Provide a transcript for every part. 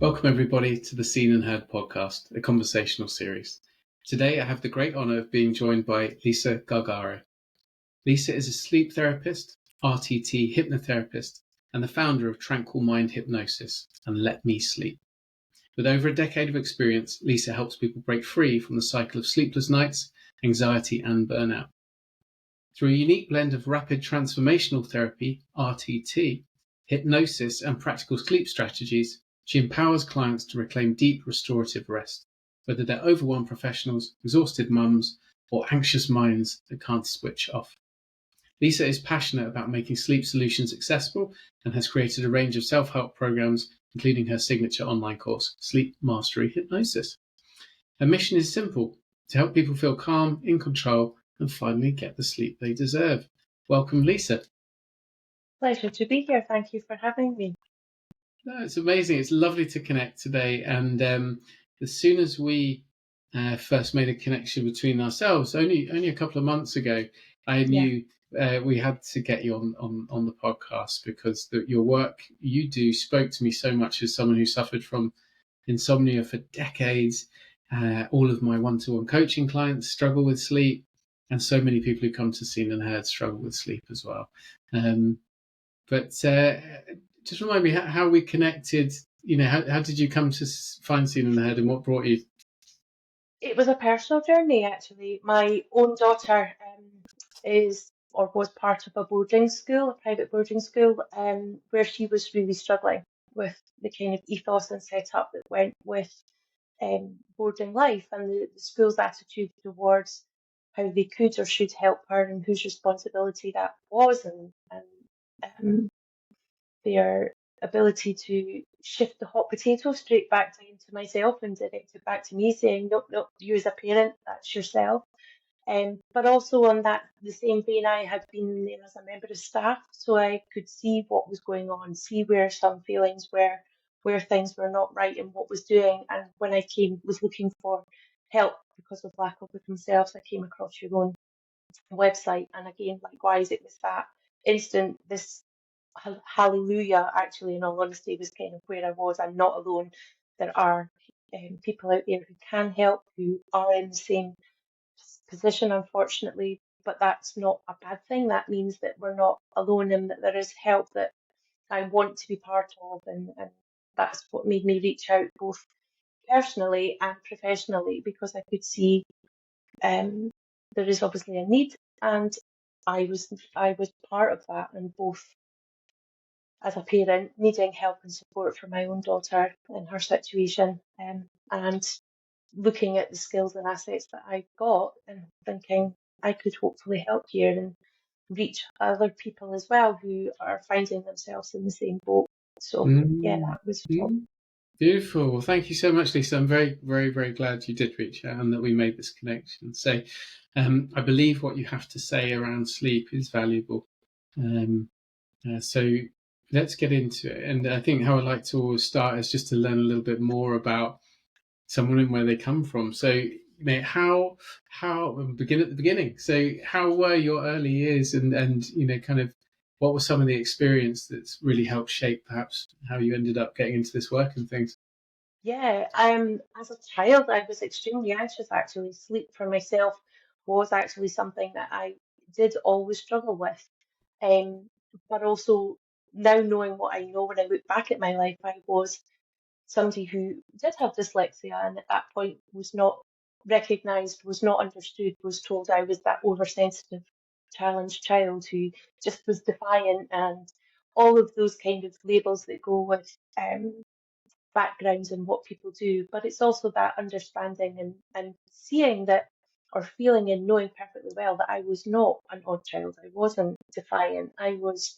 Welcome everybody to the Seen and Heard podcast, a conversational series. Today I have the great honour of being joined by Lisa Gargaro. Lisa is a sleep therapist, RTT hypnotherapist, and the founder of Tranquil Mind Hypnosis and Let Me Sleep. With over a decade of experience, Lisa helps people break free from the cycle of sleepless nights, anxiety and burnout. Through a unique blend of rapid transformational therapy, RTT, hypnosis and practical sleep strategies, she empowers clients to reclaim deep restorative rest, whether they're overwhelmed professionals, exhausted mums, or anxious minds that can't switch off. Lisa is passionate about making sleep solutions accessible and has created a range of self-help programs, including her signature online course, Sleep Mastery Hypnosis. Her mission is simple: to help people feel calm, in control, and finally get the sleep they deserve. Welcome, Lisa. Pleasure to be here. Thank you for having me. No, it's amazing. It's lovely to connect today. And as soon as we first made a connection between ourselves, only a couple of months ago, I knew we had to get you on the podcast because your work you do spoke to me so much as someone who suffered from insomnia for decades. All of my one-to-one coaching clients struggle with sleep, and so many people who come to Seen and Heard struggle with sleep as well. But just remind me how we connected. You know, how did you come to find Seen and Heard, and what brought you? It was a personal journey, actually. My own daughter is or was part of a boarding school, a private boarding school, where she was really struggling with the kind of ethos and setup that went with boarding life and the school's attitude towards how they could or should help her and whose responsibility that was, and their ability to shift the hot potato straight back down to myself and direct it back to me, saying, nope, nope, you as a parent, that's yourself. But also on that, the same vein, I had been there as a member of staff, so I could see what was going on, see where some feelings were, where things were not right and what was doing. And when I was looking for help because of lack of it themselves, I came across your own website. And again, likewise, it was that instant, this hallelujah, actually, in all honesty, was kind of where I was. I'm not alone. There are people out there who can help, who are in the same position, unfortunately, but that's not a bad thing. That means that we're not alone and that there is help that I want to be part of. And that's what made me reach out both personally and professionally, because I could see there is obviously a need, and I was part of that, and both as a parent needing help and support for my own daughter in her situation, and looking at the skills and assets that I got and thinking I could hopefully help here and reach other people as well who are finding themselves in the same boat. So that was Beautiful. Well, thank you so much, Lisa. I'm very, very, very glad you did reach out and that we made this connection. So I believe what you have to say around sleep is valuable. So let's get into it. And I think how I like to always start is just to learn a little bit more about someone and where they come from. So how begin at the beginning. So how were your early years, and kind of what was some of the experience that's really helped shape perhaps how you ended up getting into this work and things? Yeah, as a child, I was extremely anxious, actually. Sleep for myself was actually something that I did always struggle with. But also, now knowing what I know, when I look back at my life, I was somebody who did have dyslexia, and at that point was not recognised, was not understood, was told I was that oversensitive, challenged child who just was defiant, and all of those kind of labels that go with backgrounds and what people do. But it's also that understanding and seeing that, or feeling and knowing perfectly well that I was not an odd child. I wasn't defiant. I was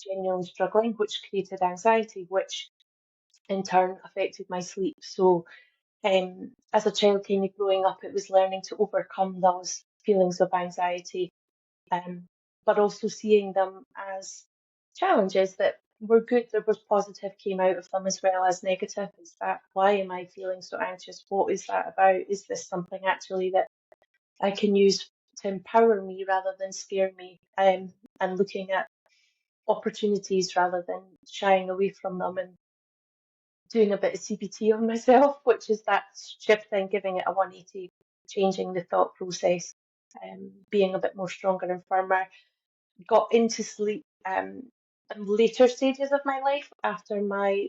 genuinely struggling, which created anxiety, which in turn affected my sleep. So as a child kind of growing up, it was learning to overcome those feelings of anxiety, but also seeing them as challenges that were good. There was positive came out of them as well as negative. Is that, why am I feeling so anxious? What is that about? Is this something actually that I can use to empower me rather than scare me? And looking at opportunities rather than shying away from them, and doing a bit of CBT on myself, which is that shifting, giving it a 180, changing the thought process, being a bit more stronger and firmer. Got into sleep in later stages of my life after my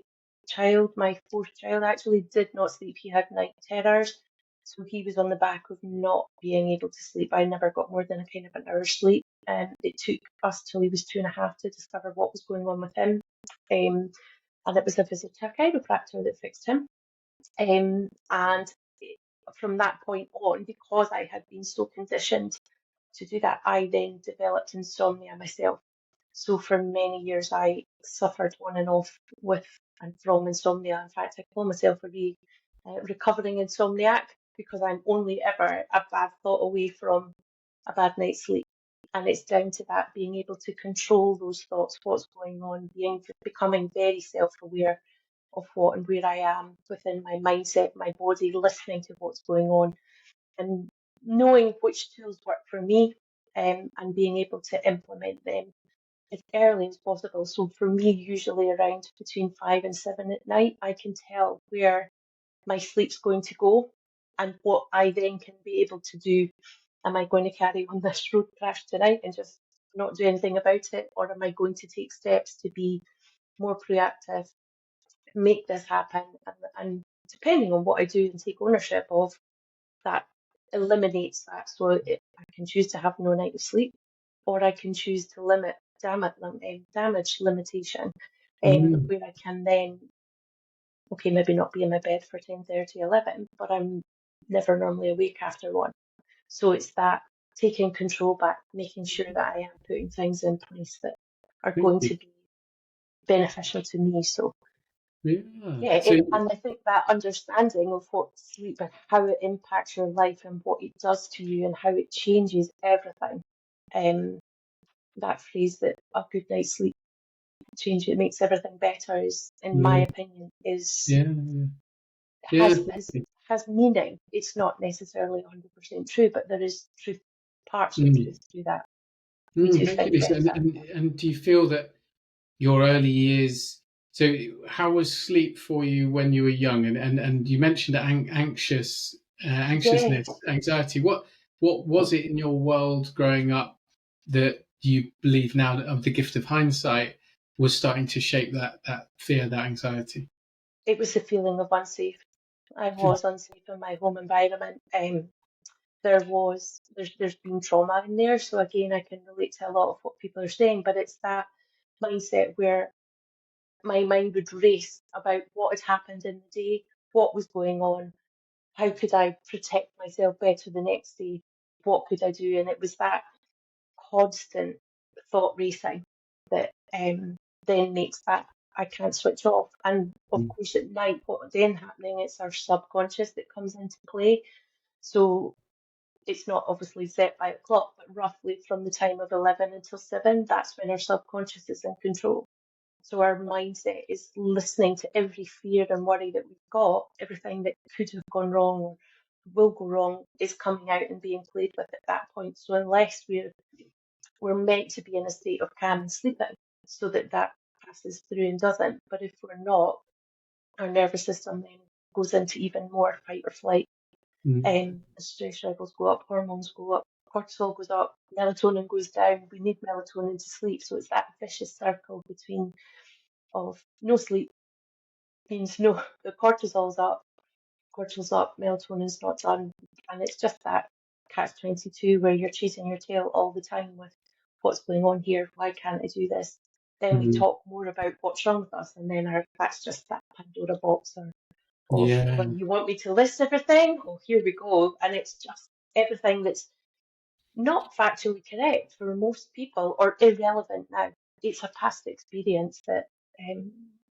fourth child, actually did not sleep. He had night terrors. So he was on the back of not being able to sleep. I never got more than a kind of an hour's sleep. It took us till he was 2.5 to discover what was going on with him. And it was a visit to a chiropractor that fixed him. And from that point on, because I had been so conditioned to do that, I then developed insomnia myself. So for many years, I suffered on and off with and from insomnia. In fact, I call myself a recovering insomniac because I'm only ever a bad thought away from a bad night's sleep. And it's down to that, being able to control those thoughts, what's going on, becoming very self-aware of what and where I am within my mindset, my body, listening to what's going on, and knowing which tools work for me, and being able to implement them as early as possible. So for me, usually around between 5 and 7 at night, I can tell where my sleep's going to go and what I then can be able to do. Am I going to carry on this road crash tonight and just not do anything about it? Or am I going to take steps to be more proactive, make this happen? And depending on what I do and take ownership of, that eliminates that. So I can choose to have no night of sleep, or I can choose to damage limitation, where I can then, okay, maybe not be in my bed for 10:30, 11, but I'm never normally awake after 1. So it's that taking control back, making sure that I am putting things in place that are going to be beneficial to me. So yeah, So and I think that understanding of what sleep and how it impacts your life and what it does to you and how it changes everything. That phrase that a good night's sleep it makes everything better is, in my opinion, yeah, yeah, has meaning. It's not necessarily 100% true, but there is parts of truth to that. We do think Lisa, better. and do you feel that your early years? So, how was sleep for you when you were young? And you mentioned Yeah, anxiousness, anxiety. What was it in your world growing up that you believe now, of the gift of hindsight, was starting to shape that fear, that anxiety? it was the feeling of unsafe. I was unsafe in my home environment. There's been trauma in there, so again, I can relate to a lot of what people are saying, but it's that mindset where my mind would race about what had happened in the day, what was going on, how could I protect myself better the next day, what could I do, and it was that constant thought racing that then makes that I can't switch off. And of course, at night, what then happening? It's our subconscious that comes into play. So it's not obviously set by a clock, but roughly from the time of 11 until 7, that's when our subconscious is in control. So our mindset is listening to every fear and worry that we've got, everything that could have gone wrong or will go wrong is coming out and being played with at that point. So unless we're meant to be in a state of calm and sleeping so that that passes through and doesn't. But if we're not, our nervous system then goes into even more fight or flight. Stress levels go up, hormones go up, cortisol goes up, melatonin goes down. We need melatonin to sleep. So it's that vicious circle between of no sleep means no, the cortisol's up, melatonin's not done. And it's just that catch-22 where you're chasing your tail all the time with what's going on here, why can't I do this? Then we talk more about what's wrong with us, and then that's just that Pandora box of, Yeah. well, you want me to list everything? Oh, here we go. And it's just everything that's not factually correct for most people or irrelevant now. It's a past experience that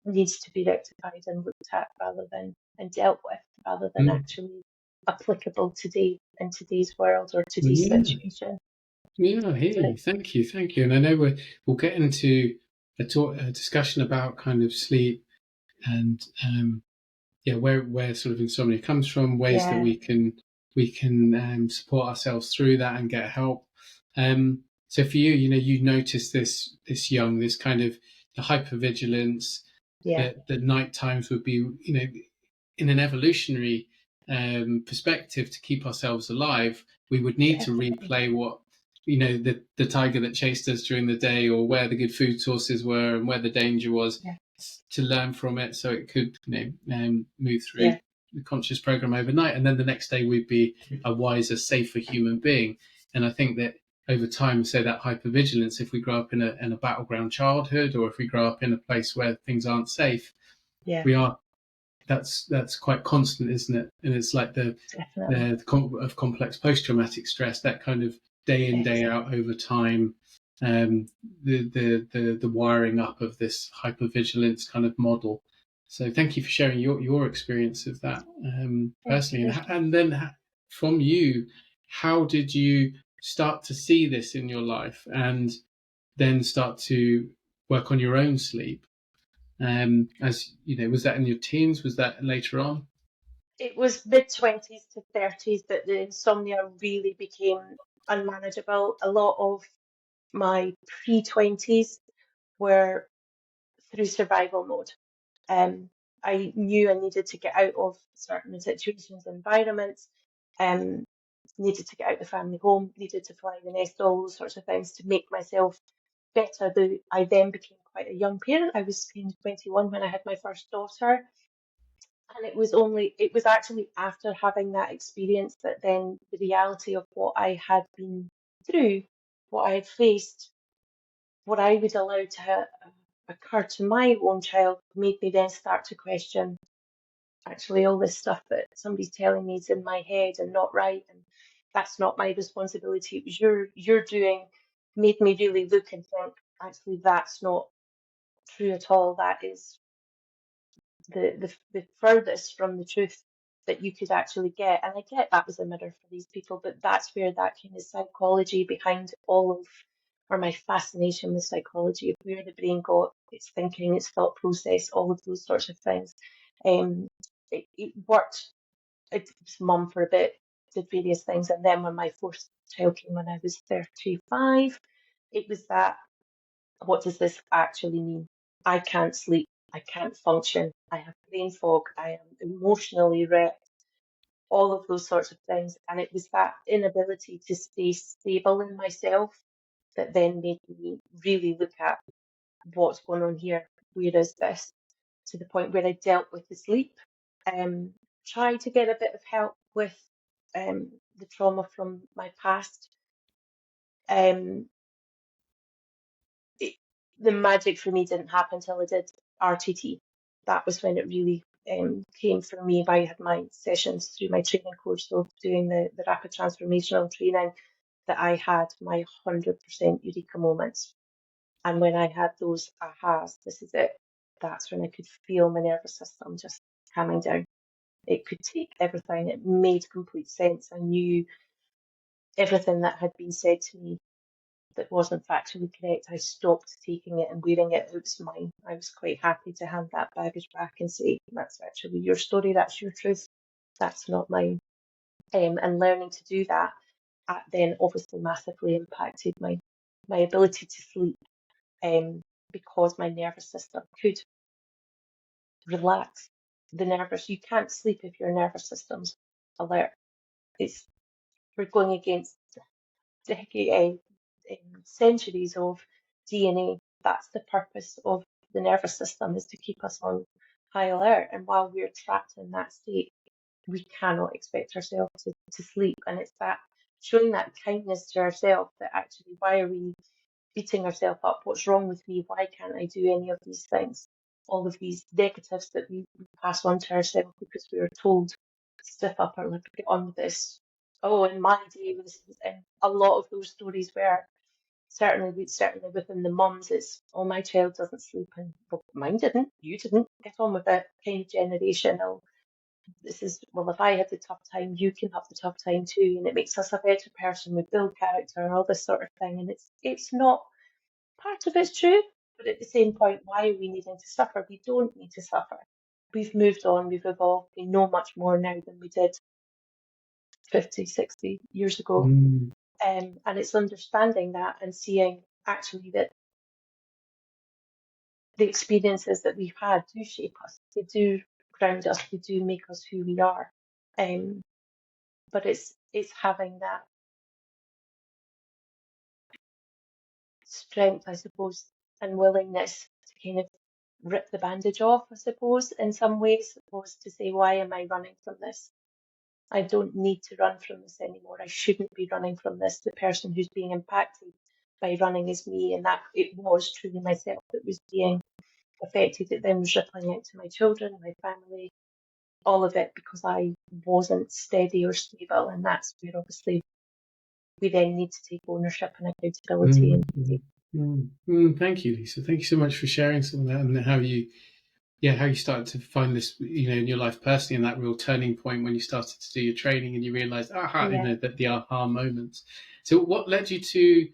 needs to be rectified and looked at rather than and dealt with rather than actually applicable today in today's world or today's Yeah. situation. Yeah, I hear you. Thank you, thank you. And I know we'll get into a discussion about kind of sleep and where sort of insomnia comes from, ways that Yeah, we can support ourselves through that and get help. So for you, you notice this kind of the hypervigilance, Yeah. that the night times would be, in an evolutionary perspective, to keep ourselves alive, we would need to Definitely. replay what, the tiger that chased us during the day, or where the good food sources were and where the danger was, Yeah. to learn from it, so it could, move through Yeah. the conscious program overnight, and then the next day we'd be a wiser, safer human being. And I think that over time, say that hypervigilance, if we grow up in a battleground childhood, or if we grow up in a place where things aren't safe, Yeah. we are that's quite constant, isn't it? And it's like Definitely. of complex post-traumatic stress, that kind of day in, day Yes. out over time, the wiring up of this hypervigilance kind of model. So thank you for sharing your experience of that, Yeah. personally. And then from you, how did you start to see this in your life, and then start to work on your own sleep? As you know, was that in your teens? Was that later on? It was mid-20s to 30s that the insomnia really became unmanageable. A lot of my pre-20s were through survival mode. Um, I knew I needed to get out of certain situations, environments, um, needed to get out of the family home, needed to fly the nest, all those sorts of things to make myself better. I then became quite a young parent. I was 21 when I had my first daughter. And it was actually after having that experience that then the reality of what I had been through, what I had faced, what I would allow to occur to my own child made me then start to question actually all this stuff that somebody's telling me is in my head and not right, and that's not my responsibility. It was you're doing, made me really look and think, actually that's not true at all. That is the furthest from the truth that you could actually get. And I get that was a mirror for these people, but that's where that kind of psychology behind all of, or my fascination with psychology, of where the brain got its thinking, its thought process, all of those sorts of things. Um, it worked. It was mum for a bit, did various things, and then when my fourth child came when I was 35, it was that, what does this actually mean? I can't sleep. I can't function. I have brain fog. I am emotionally wrecked. All of those sorts of things. And it was that inability to stay stable in myself that then made me really look at what's going on here. Where is this? To the point where I dealt with the sleep. Um, Tried to get a bit of help with the trauma from my past. Um, it, the magic for me didn't happen until I did RTT. That was when it really came for me. I had my sessions through my training course, so doing the rapid transformational training, that I had my 100% eureka moments. And when I had those ahas, this is it, that's when I could feel my nervous system just calming down. It could take everything. It made complete sense. I knew everything that had been said to me that wasn't factually correct. I stopped taking it and wearing it. It was mine. I was quite happy to hand that baggage back and say, that's actually your story, that's your truth, that's not mine. And learning to do that then obviously massively impacted my ability to sleep, because my nervous system could relax. You can't sleep if your nervous system's alert. It's We're going against centuries of DNA. That's the purpose of the nervous system, is to keep us on high alert. And while we're trapped in that state, we cannot expect ourselves to sleep. And it's that showing that kindness to ourselves, that actually, why are we beating ourselves up? What's wrong with me? Why can't I do any of these things? All of these negatives that we pass on to ourselves because we were told, stiff upper lip, get on with this. Oh, in my day, and a lot of those stories were certainly within the mums. It's, oh, my child doesn't sleep, and well, mine didn't, you didn't, get on with it kind of generation. Oh, this is, well, if I had the tough time, you can have the tough time too, and it makes us a better person. We build character and all this sort of thing, and it's not, part of it's true, but at the same point, why are we needing to suffer? We don't need to suffer. We've moved on, we've evolved, we know much more now than we did 50, 60 years ago. Mm. And it's understanding that and seeing actually that the experiences that we've had do shape us. They do ground us. They do make us who we are. But it's having that strength, I suppose, and willingness to kind of rip the bandage off, I suppose, in some ways, opposed to say, why am I running from this? I don't need to run from this anymore. I shouldn't be running from this. The person who's being impacted by running is me, and that it was truly myself that was being affected. It then was rippling out to my children, my family, all of it, because I wasn't steady or stable, and that's where obviously we then need to take ownership and accountability. Thank you, Lisa. Thank you so much for sharing some of that, and how you started to find this, in your life personally, and that real turning point when you started to do your training and you realized, that the aha moments. So what led you to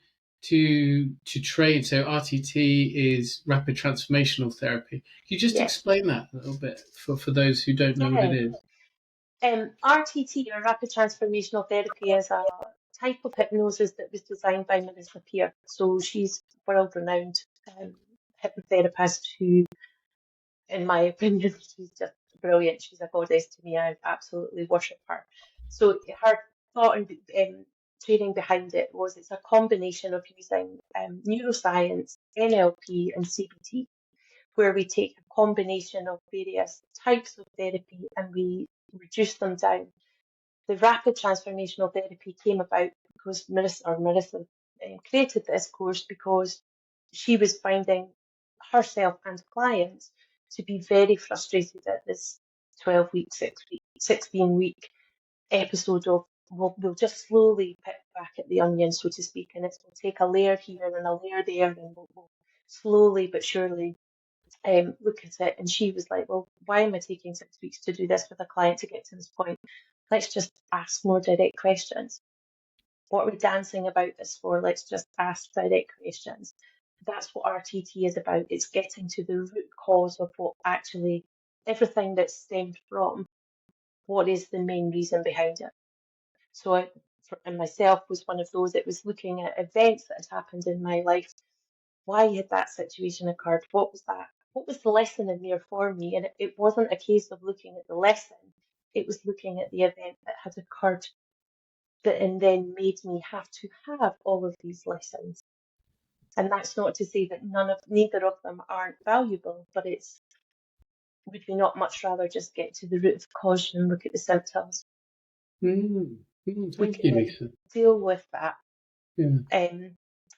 train? So RTT is rapid transformational therapy. Can you just Yeah, explain that a little bit for those who don't know what it yeah. is? RTT, or rapid transformational therapy, is a type of hypnosis that was designed by Melissa Peer. So she's a world-renowned hypnotherapist who, in my opinion, she's just brilliant. She's a goddess to me. I absolutely worship her. So her thought and training behind it was it's a combination of using neuroscience, NLP, and CBT, where we take a combination of various types of therapy and we reduce them down. The rapid transformational therapy came about because Marissa created this course because she was finding herself and clients to be very frustrated at this 12-week, 6-week, 16-week episode of we'll just slowly pick back at the onion, so to speak, and we'll take a layer here and a layer there, and we'll slowly but surely look at it. And she was like, well, why am I taking 6 weeks to do this with a client to get to this point? Let's just ask more direct questions. What are we dancing about this for? Let's just ask direct questions. That's what RTT is about. It's getting to the root cause of what actually everything that stemmed from what is the main reason behind it. So and myself was one of those. It was looking at events that had happened in my life. Why had that situation occurred? What was that? What was the lesson in there for me? And it wasn't a case of looking at the lesson. It was looking at the event that had occurred that and then made me have to have all of these lessons. And that's not to say that neither of them aren't valuable, but it's, would we not much rather just get to the root of the cause and look at the symptoms? We Thank can you, then Lisa. deal with that. Yeah.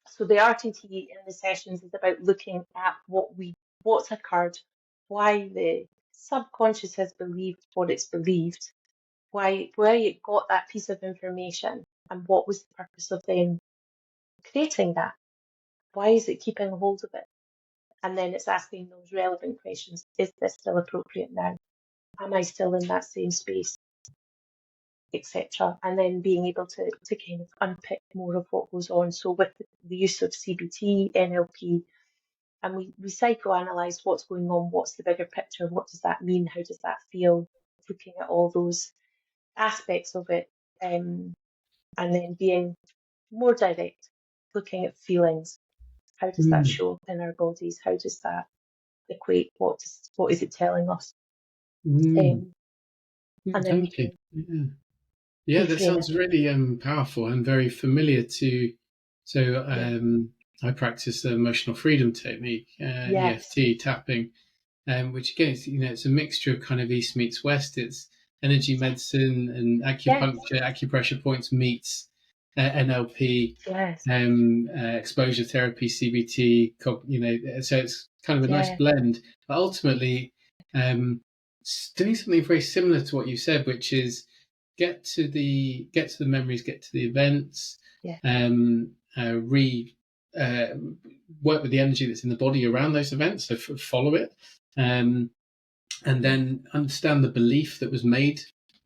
So the RTT in the sessions is about looking at what's occurred, why the subconscious has believed what it's believed, why it got that piece of information, and what was the purpose of them creating that. Why is it keeping hold of it? And then it's asking those relevant questions. Is this still appropriate now? Am I still in that same space? Etc. And then being able to kind of unpick more of what goes on. So with the use of CBT, NLP, and we psychoanalyze what's going on, what's the bigger picture, what does that mean, how does that feel, looking at all those aspects of it, and then being more direct, looking at feelings. How does that show up in our bodies? How does that equate? What is it telling us? And then we Thank you. can Yeah, that reframe it. sounds really powerful and very familiar to. So Yeah. I practice the emotional freedom technique, Yes. EFT tapping, which again, it's a mixture of kind of East meets West. It's energy medicine and Yes. acupuncture, acupressure points meets NLP, Yes. exposure therapy, CBT. So it's kind of a nice Yeah. blend. But ultimately, doing something very similar to what you said, which is get to the memories, get to the events, Yeah. work with the energy that's in the body around those events, so follow it, and then understand the belief that was made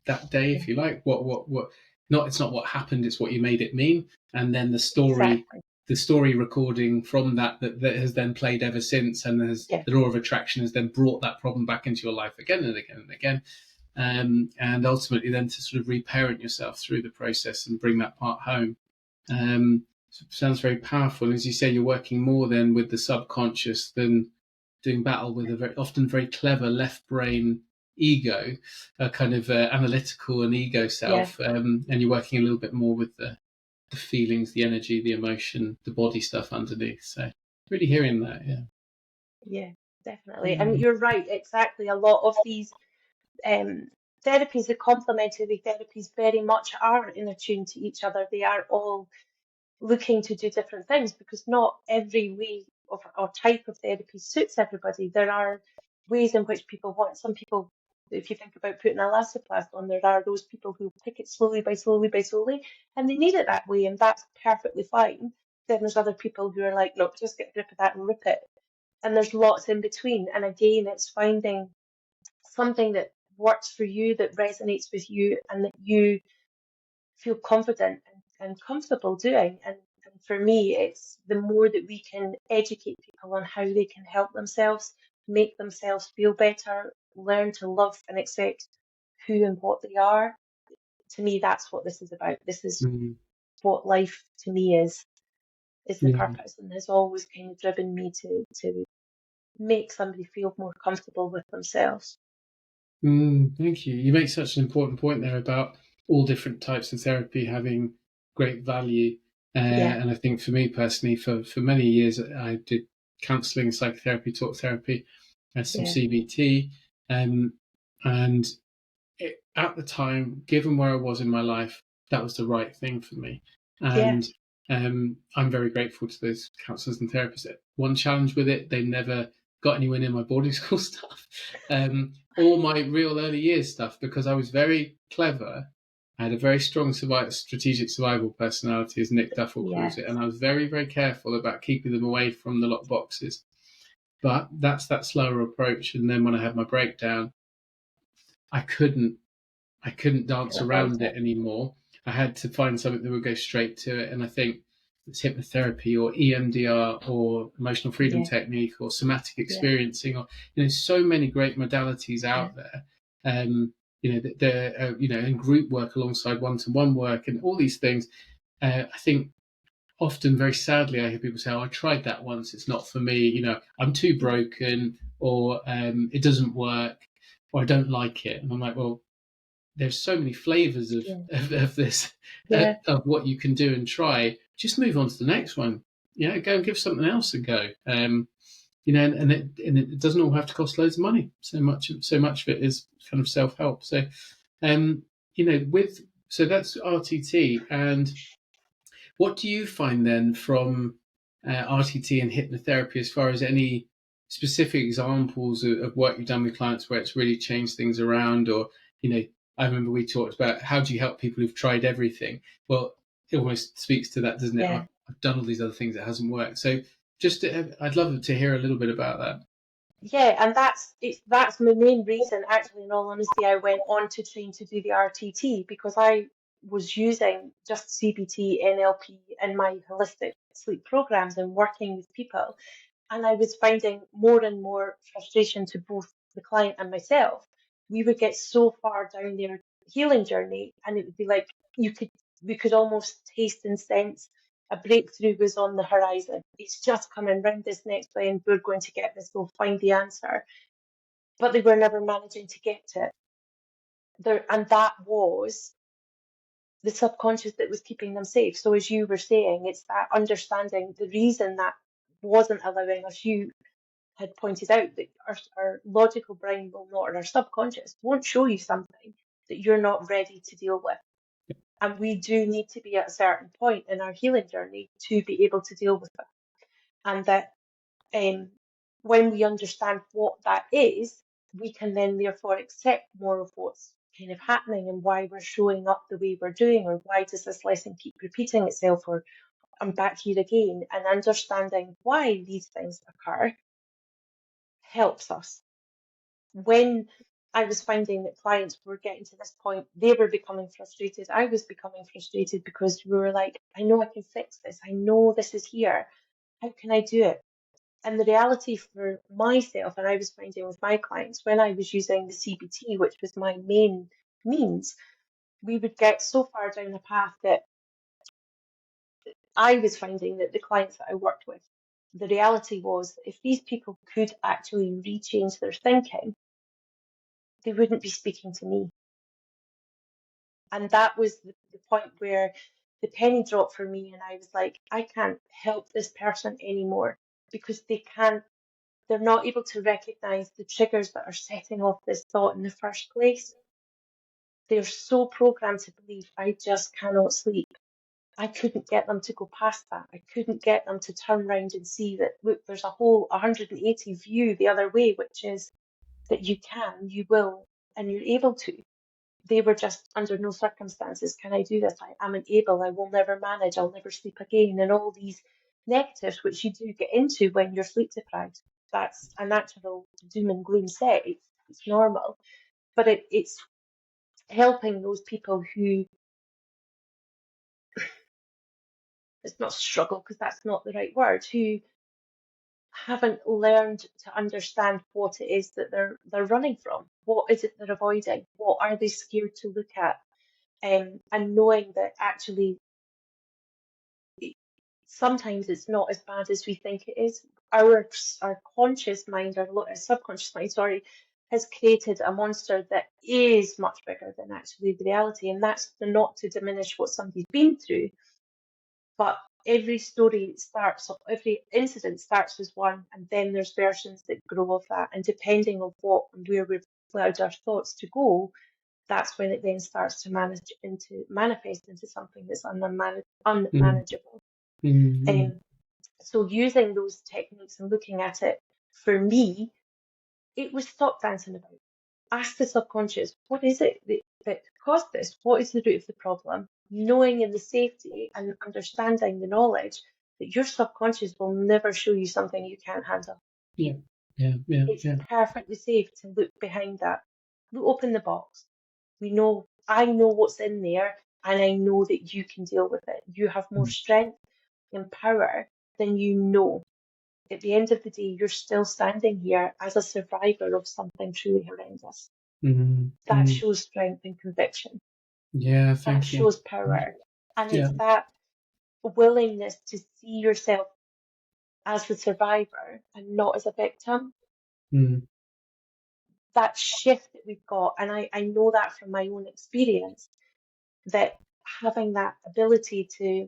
that day, Yeah. if you like. What not it's not what happened, it's what you made it mean. And then Exactly. the story recording from that has then played ever since, and Yeah. the law of attraction has then brought that problem back into your life again and again and again. And ultimately then to sort of reparent yourself through the process and bring that part home. So it sounds very powerful. As you say, you're working more then with the subconscious than doing battle with a often very clever left brain ego, a kind of analytical and ego Yeah, self, and you're working a little bit more with the feelings, the energy, the emotion, the body stuff underneath. So really hearing that, yeah. yeah, definitely. And Mm. you're right, exactly. A lot of these um, therapies, the complementary therapies, very much are in attune to each other. They are all looking to do different things because not every way of or type of therapy suits everybody. There are ways in which people want. Some people, if you think about putting elastoplast on, there are those people who pick it slowly by slowly by slowly, and they need it that way, and that's perfectly fine. Then there's other people who are like, look, just get a grip of that and rip it. And there's lots in between. And again, it's finding something that works for you, that resonates with you, and that you feel confident and comfortable doing. And for me, it's the more that we can educate people on how they can help themselves, make themselves feel better, learn to love and accept who and what they are. To me, that's what this is about. This is Mm. what life to me is the Yeah. purpose, and has always kind of driven me to make somebody feel more comfortable with themselves. Thank you. You make such an important point there about all different types of therapy having great value. Yeah, And I think for me personally, for many years, I did counselling, psychotherapy, talk therapy, some yeah, CBT. And at the time, given where I was in my life, that was the right thing for me. yeah, And I'm very grateful to those counsellors and therapists. One challenge with it, they never got anyone in my boarding school stuff or my real early years stuff because I was very clever. I had a very strong strategic survival personality, as Nick Duffel yeah, calls it, and I was very, very careful about keeping them away from the lock boxes. But that's that slower approach. And then when I had my breakdown, I couldn't I couldn't can dance avoid around it. it anymore. I had to find something that would go straight to it. And I think it's hypnotherapy or EMDR or emotional freedom Yeah, technique or somatic yeah, experiencing or so many great modalities yeah, out there. And group work alongside one-to-one work and all these things. I think often, very sadly, I hear people say, "Oh, I tried that once. It's not for me. I'm too broken, or it doesn't work, or I don't like it." And I'm like, well, there's so many flavors of yeah, of this yeah, of what you can do and try. Just move on to the next one. Go and give something else a go. And it doesn't all have to cost loads of money. So much of it is kind of self help. So, with so that's RTT. And what do you find then from RTT and hypnotherapy as far as any specific examples of work you've done with clients where it's really changed things around? Or, I remember we talked about how do you help people who've tried everything? Well, it almost speaks to that, doesn't it? yeah. I've done all these other things, it hasn't worked. So I'd love to hear a little bit about that. Yeah, and that's my main reason, actually, in all honesty, I went on to train to do the RTT because I was using just CBT, NLP in my holistic sleep programs and working with people. And I was finding more and more frustration to both the client and myself. We would get so far down their healing journey, and it would be like we could almost taste and sense a breakthrough was on the horizon. It's just coming round this next way, and we're going to get this. We'll find the answer. But they were never managing to get to it. And that was the subconscious that was keeping them safe. So as you were saying, it's that understanding the reason that wasn't allowing us. You had pointed out that our logical brain will not, or our subconscious won't show you something that you're not ready to deal with. And we do need to be at a certain point in our healing journey to be able to deal with it. And that um, when we understand what that is, we can then therefore accept more of what's kind of happening and why we're showing up the way we're doing, or why does this lesson keep repeating itself, or I'm back here again. And understanding why these things occur helps us. When I was finding that clients were getting to this point, they were becoming frustrated. I was becoming frustrated because we were like, I know I can fix this. I know this is here. How can I do it? And the reality for myself, and I was finding with my clients, when I was using the CBT, which was my main means, we would get so far down a path that I was finding that the clients that I worked with the reality was, if these people could actually rechange their thinking, they wouldn't be speaking to me. And that was the point where the penny dropped for me, and I was like, I can't help this person anymore, because they're not able to recognize the triggers that are setting off this thought in the first place. They're so programmed to believe, I just cannot sleep. I couldn't get them to go past that. I couldn't get them to turn around and see that, look, there's a whole 180 view the other way, which is that you can, you will, and you're able to. They were just, under no circumstances can I do this. I am unable. I will never manage. I'll never sleep again. And all these negatives, which you do get into when you're sleep deprived. That's a natural doom and gloom set. It's normal. But it's helping those people who, it's not struggle, because that's not the right word, who haven't learned to understand what it is that they're running from. What is it they're avoiding? What are they scared to look at? And knowing that actually sometimes it's not as bad as we think it is. Our conscious mind, our subconscious mind, sorry, has created a monster that is much bigger than actually the reality. And that's not to diminish what somebody's been through, but every every incident starts as one, and then there's versions that grow of that. And depending on what and where we've allowed our thoughts to go, that's when it then starts to manifest into something that's unmanageable. So using those techniques and looking at it, for me, it was stop dancing about. Ask the subconscious, what is it that caused this? What is the root of the problem? Knowing in the safety and understanding the knowledge that your subconscious will never show you something you can't handle. It's perfectly safe to look behind that. Open the box. I know what's in there, and I know that you can deal with it. You have more strength and power than you know. At the end of the day, you're still standing here as a survivor of something truly horrendous. That shows strength and conviction. That shows power. And it's that willingness to see yourself as the survivor and not as a victim. That shift that we've got, and I know that from my own experience, that having that ability to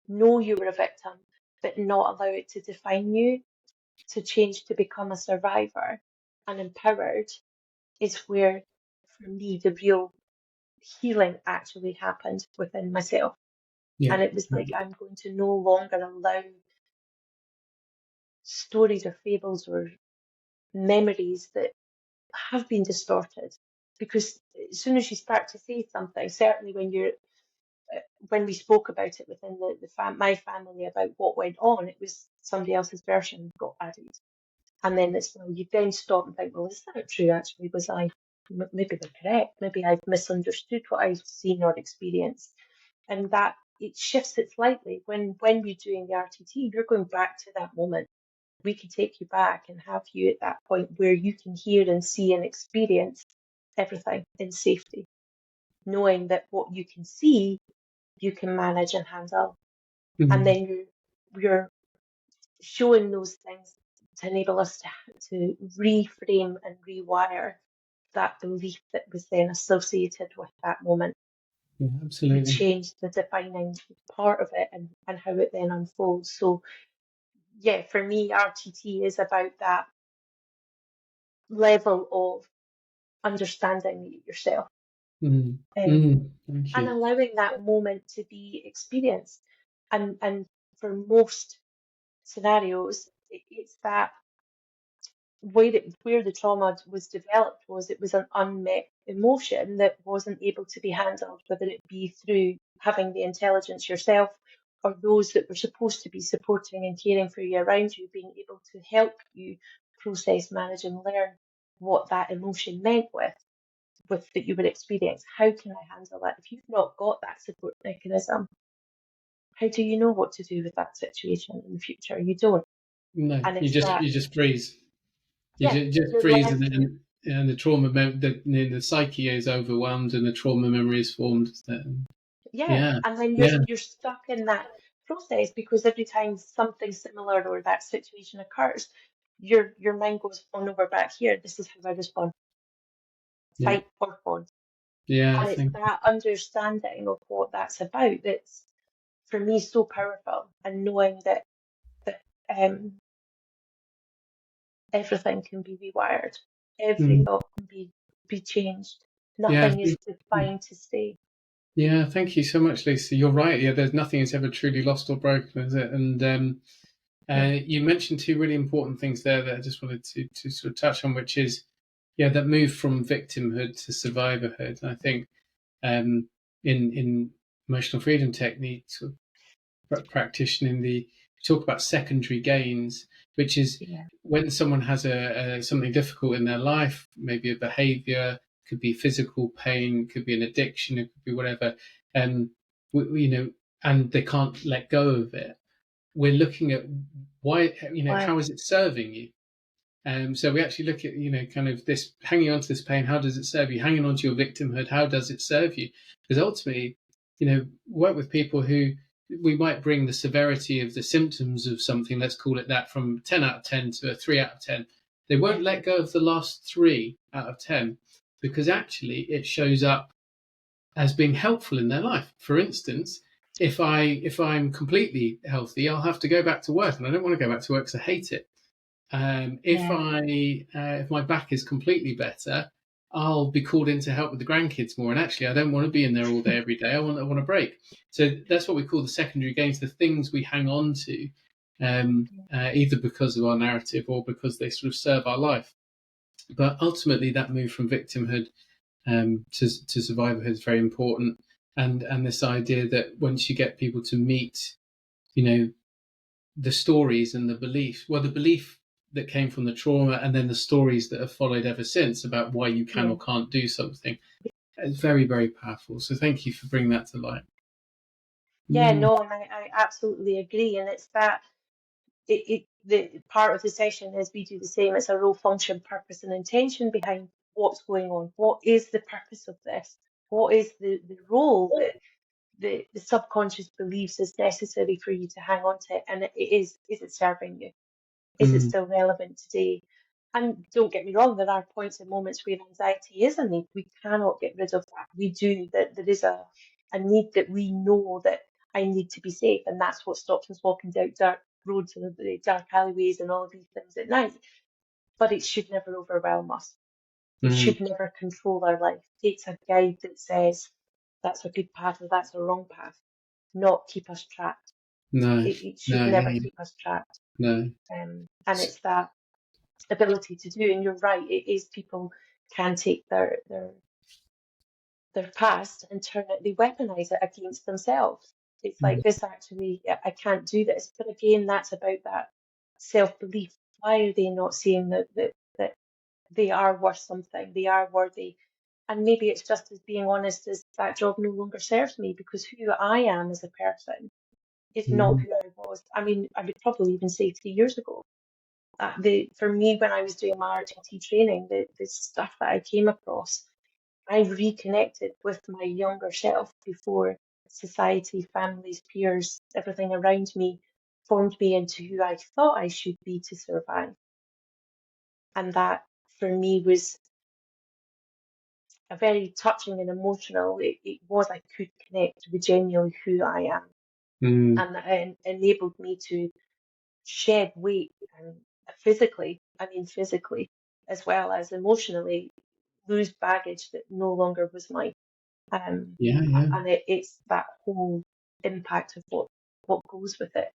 know you were a victim, but not allow it to define you, to change to become a survivor and empowered, is where, for me, the real healing actually happened within myself. And it was like, I'm going to no longer allow stories or fables or memories that have been distorted. Because as soon as you start to say something, certainly when we spoke about it within my family about what went on, it was somebody else's version got added. And then you then stop and think, well, is that true actually? Maybe they're correct. Maybe I've misunderstood what I've seen or experienced. And that it shifts it slightly. When you're doing the RTT, you're going back to that moment. We can take you back and have you at that point where you can hear and see and experience everything in safety, knowing that what you can see, you can manage and handle. And then you're showing those things to enable us to reframe and rewire that belief that was then associated with that moment. Absolutely. You change the defining part of it and how it then unfolds. So for me, RTT is about that level of understanding yourself. Thank you. And allowing that moment to be experienced. And for most scenarios, it's that where the trauma was developed it was an unmet emotion that wasn't able to be handled, whether it be through having the intelligence yourself or those that were supposed to be supporting and caring for you around you, being able to help you process, manage and learn what that emotion meant with that you would experience. How can I handle that? If you've not got that support mechanism, how do you know what to do with that situation in the future? You don't. No, And you just freeze. You just you're freeze, left. and the trauma, the psyche is overwhelmed, and the trauma memory is formed. And then you're stuck in that process, because every time something similar or that situation occurs, your mind goes, oh no, we're back here. This is how I respond. Yeah. Fight or fawn. Yeah. And it's that understanding of what that's about that's, for me, so powerful. And knowing that everything can be rewired, every Mm. thought can be changed. Yeah. Nothing is defined to stay. Yeah. Thank you so much, Lisa. You're right. Yeah. There's nothing is ever truly lost or broken, is it? And No. you mentioned two really important things there that I just wanted to sort of touch on, which is, yeah, that move from victimhood to survivorhood. And I think in emotional freedom techniques, practicing we talk about secondary gains, which is Yeah. when someone has a something difficult in their life, maybe a behavior, could be physical pain, could be an addiction, it could be whatever, and and they can't let go of it. We're looking at why, Why? how is it serving you? So we actually look at, kind of this hanging on to this pain. How does it serve you? Hanging on to your victimhood. How does it serve you? Because ultimately, work with people who we might bring the severity of the symptoms of something, let's call it that, from 10 out of 10 to a 3 out of 10. They won't Yeah. let go of the last 3 out of 10 because actually it shows up as being helpful in their life. For instance, if I'm completely healthy, I'll have to go back to work, and I don't want to go back to work because I hate it. Yeah. If my back is completely better, I'll be called in to help with the grandkids more. And actually, I don't want to be in there all day every day. I want a break. So that's what we call the secondary gains, the things we hang on to, either because of our narrative or because they sort of serve our life. But ultimately, that move from victimhood to survivorhood is very important. And this idea that once you get people to meet, you know, the stories and the belief that came from the trauma, and then the stories that have followed ever since about why you can Yeah. or can't do something. It's very, very powerful. So thank you for bringing that to light. Yeah, Mm, no, and I absolutely agree. And it's that the part of the session is we do the same. It's a role, function, purpose, and intention behind what's going on. What is the purpose of this? What is the role that the subconscious believes is necessary for you to hang on to? And is it serving you? Is it mm, still relevant today? And don't get me wrong, there are points and moments where anxiety is a need. We cannot get rid of that. We do, that there is a need that we know that I need to be safe. And that's what stops us walking down dark roads and the dark alleyways and all of these things at night. But it should never overwhelm us. It mm. should never control our life. It's a guide that says that's a good path or that's a wrong path, not keep us trapped. No, It should no, never yeah, keep us trapped. no. And it's that ability to do. And you're right, it is people can take their past and turn it, they weaponize it against themselves. It's Mm, like, this actually, I can't do this. But again, that's about that self-belief. Why are they not seeing that they are worth something? They are worthy. And maybe it's just as being honest as that job no longer serves me, because who I am as a person is not mm, who I was. I mean, I would probably even say 3 years ago. For me, when I was doing my RTT training, the stuff that I came across, I reconnected with my younger self before society, families, peers, everything around me formed me into who I thought I should be to survive. And that for me was a very touching and emotional. It was, I could connect with genuinely who I am. mm. And that enabled me to shed weight, and physically as well as emotionally, lose baggage that no longer was mine. Um, Yeah, yeah. and it's that whole impact of what goes with it.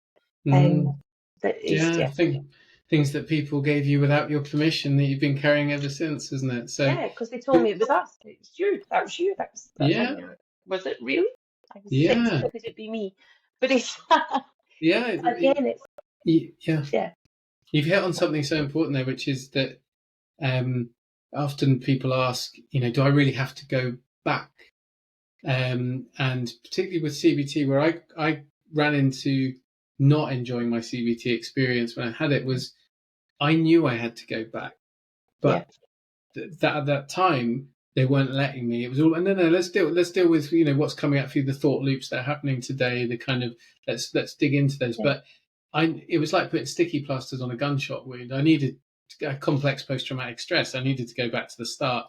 Mm. Um, that is, Yeah, I yeah, think things that people gave you without your permission that you've been carrying ever since, isn't it? So, yeah, because they told me it was us, it was you, that was you, that's yeah, hanging out. Was it really? I was 6. yeah, How could it be me? But it's yeah, again, it's yeah. yeah, You've hit on something so important there, which is that um, often people ask, do I really have to go back? And particularly with CBT, where I ran into not enjoying my CBT experience when I had it, yeah, was I knew I had to go back, yeah, but that at that time they weren't letting me. It was all, no, let's deal with what's coming out through the thought loops that are happening today. The kind of let's dig into those. Yeah. But it was like putting sticky plasters on a gunshot wound. I needed a complex post traumatic stress. I needed to go back to the start.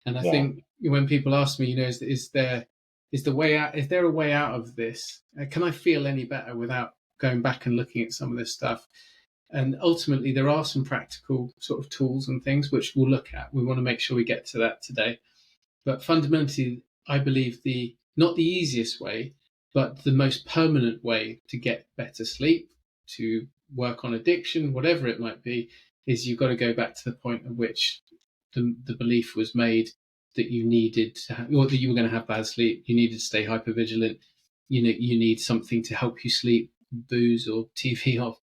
And I Yeah. think when people ask me, is there the way out? Is there a way out of this? Can I feel any better without going back and looking at some of this stuff? And ultimately, there are some practical sort of tools and things which we'll look at. We want to make sure we get to that today. But fundamentally, I believe not the easiest way, but the most permanent way to get better sleep, to work on addiction, whatever it might be, is you've got to go back to the point at which the belief was made that you needed to have, or that you were going to have bad sleep. You needed to stay hypervigilant. You need something to help you sleep, booze or TV or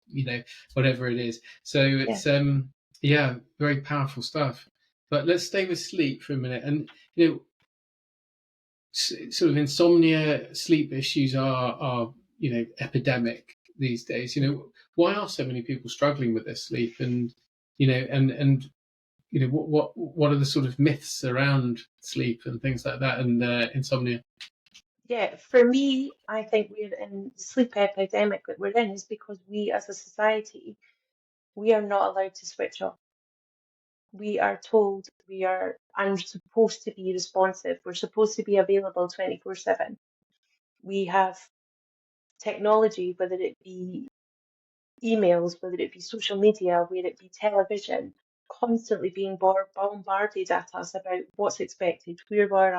whatever it is. So it's very powerful stuff. But let's stay with sleep for a minute. And sort of insomnia, sleep issues are epidemic these days. Why are so many people struggling with their sleep? And what are the sort of myths around sleep and things like that and insomnia? Yeah, for me, I think we're in the sleep epidemic that we're in is because we as a society, we are not allowed to switch off. We are told I'm supposed to be responsive. We're supposed to be available 24/7. We have technology, whether it be emails, whether it be social media, whether it be television, constantly being bombarded at us about what's expected. Where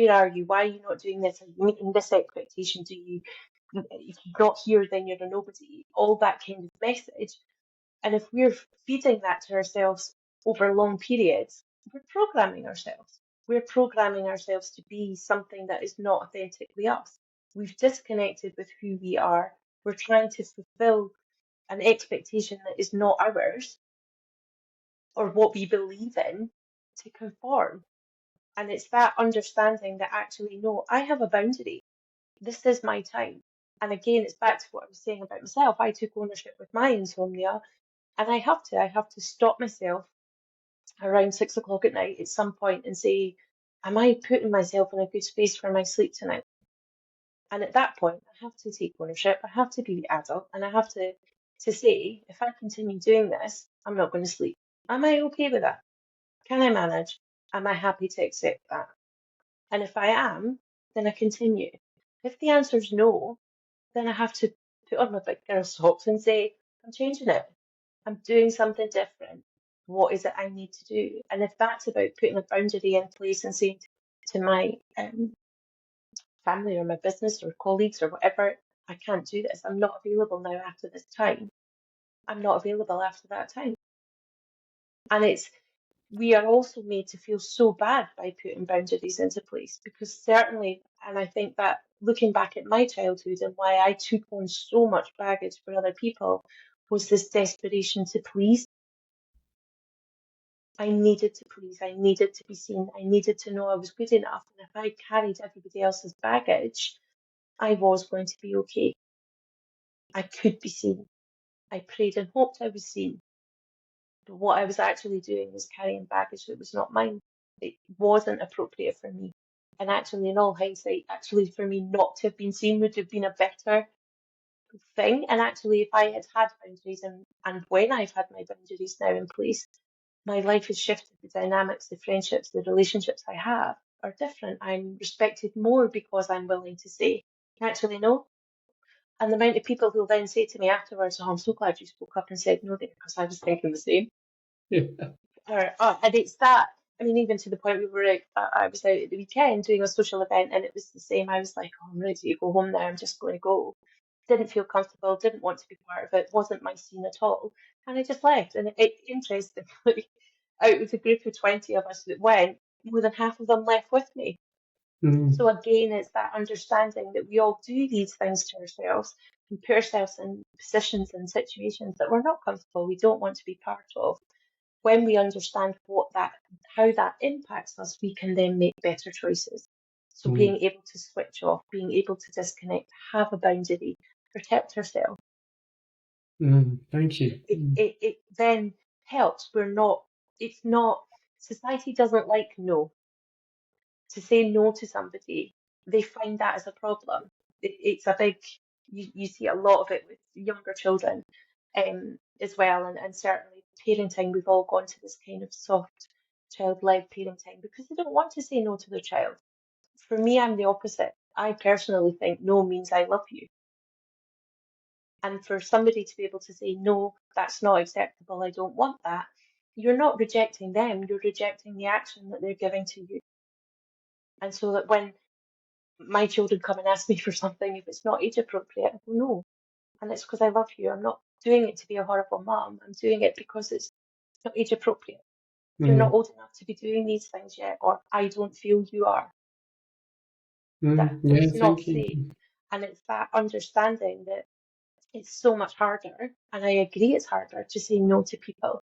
are you? Why are you not doing this? Are you meeting this expectation? If you're not here, then you're a nobody. All that kind of message. And if we're feeding that to ourselves over long periods, we're programming ourselves. We're programming ourselves to be something that is not authentically us. We've disconnected with who we are. We're trying to fulfill an expectation that is not ours or what we believe in to conform. And it's that understanding that actually, no, I have a boundary. This is my time. And again, it's back to what I was saying about myself. I took ownership with my insomnia, and I have to stop myself around 6 o'clock at night at some point and say, am I putting myself in a good space for my sleep tonight? And at that point, I have to take ownership. I have to be the adult, and I have to say, if I continue doing this, I'm not going to sleep. Am I okay with that? Can I manage? Am I happy to accept that? And if I am, then I continue. If the answer is no, then I have to put on my big girl socks and say, I'm changing it. I'm doing something different. What is it I need to do? And if that's about putting a boundary in place and saying to my family or my business or colleagues or whatever, I can't do this. I'm not available now after this time. I'm not available after that time. And we are also made to feel so bad by putting boundaries into place because certainly, and I think that looking back at my childhood and why I took on so much baggage for other people was this desperation to please. I needed to please. I needed to be seen. I needed to know I was good enough. And if I carried everybody else's baggage, I was going to be okay. I could be seen. I prayed and hoped I was seen. But what I was actually doing was carrying baggage that was not mine. It wasn't appropriate for me. And actually, in all hindsight, actually for me not to have been seen would have been a better thing. And actually, if I had had boundaries and when I've had my boundaries now in place, my life has shifted. The dynamics, the friendships, the relationships I have are different. I'm respected more because I'm willing to say, actually, no. And the amount of people who then say to me afterwards, oh, I'm so glad you spoke up and said no, because I was thinking the same. Yeah. And it's that, I mean, even to the point we were out, I was out at the weekend doing a social event and it was the same. I was like, oh, I'm ready to go home now. I'm just going to go. Didn't feel comfortable, didn't want to be part of it, wasn't my scene at all. And I just left. And interestingly, out of the group of 20 of us that went, more than half of them left with me. So again, it's that understanding that we all do these things to ourselves and put ourselves in positions and situations that we're not comfortable, we don't want to be part of. When we understand how that impacts us, we can then make better choices. So being able to switch off, being able to disconnect, have a boundary, protect ourselves. Thank you. It then helps. Society doesn't like no. to say no to somebody, they find that as a problem. It's a big, you see a lot of it with younger children as well, and certainly parenting, we've all gone to this kind of soft child-led parenting because they don't want to say no to their child. For me, I'm the opposite. I personally think no means I love you. And for somebody to be able to say, no, that's not acceptable, I don't want that, you're not rejecting them, you're rejecting the action that they're giving to you. And so that when my children come and ask me for something, if it's not age appropriate, I go, no. And it's because I love you. I'm not doing it to be a horrible mom. I'm doing it because it's not age appropriate. You're not old enough to be doing these things yet, or I don't feel you are. Yeah, That's not thank you. safe. And it's that understanding that it's so much harder, and I agree it's harder to say no to people.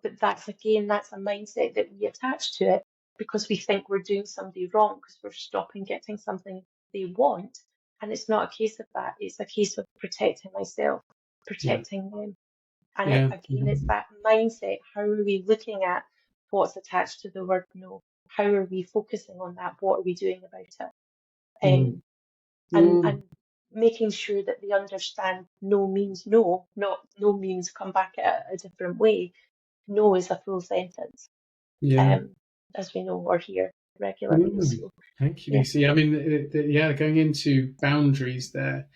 But that's a mindset that we attach to it because we think we're doing somebody wrong because we're stopping getting something they want. And it's not a case of that. It's a case of protecting myself, Yeah, protecting them. And yeah, again, it's that mindset. How are we looking at what's attached to the word no? How are we focusing on that? What are we doing about it? mm, And making sure that they understand no means no, not no means come back at a different way. No is a full sentence, yeah. as we know or hear regularly. Mm. So Thank you, yeah, Lucy. I mean, yeah, going into boundaries there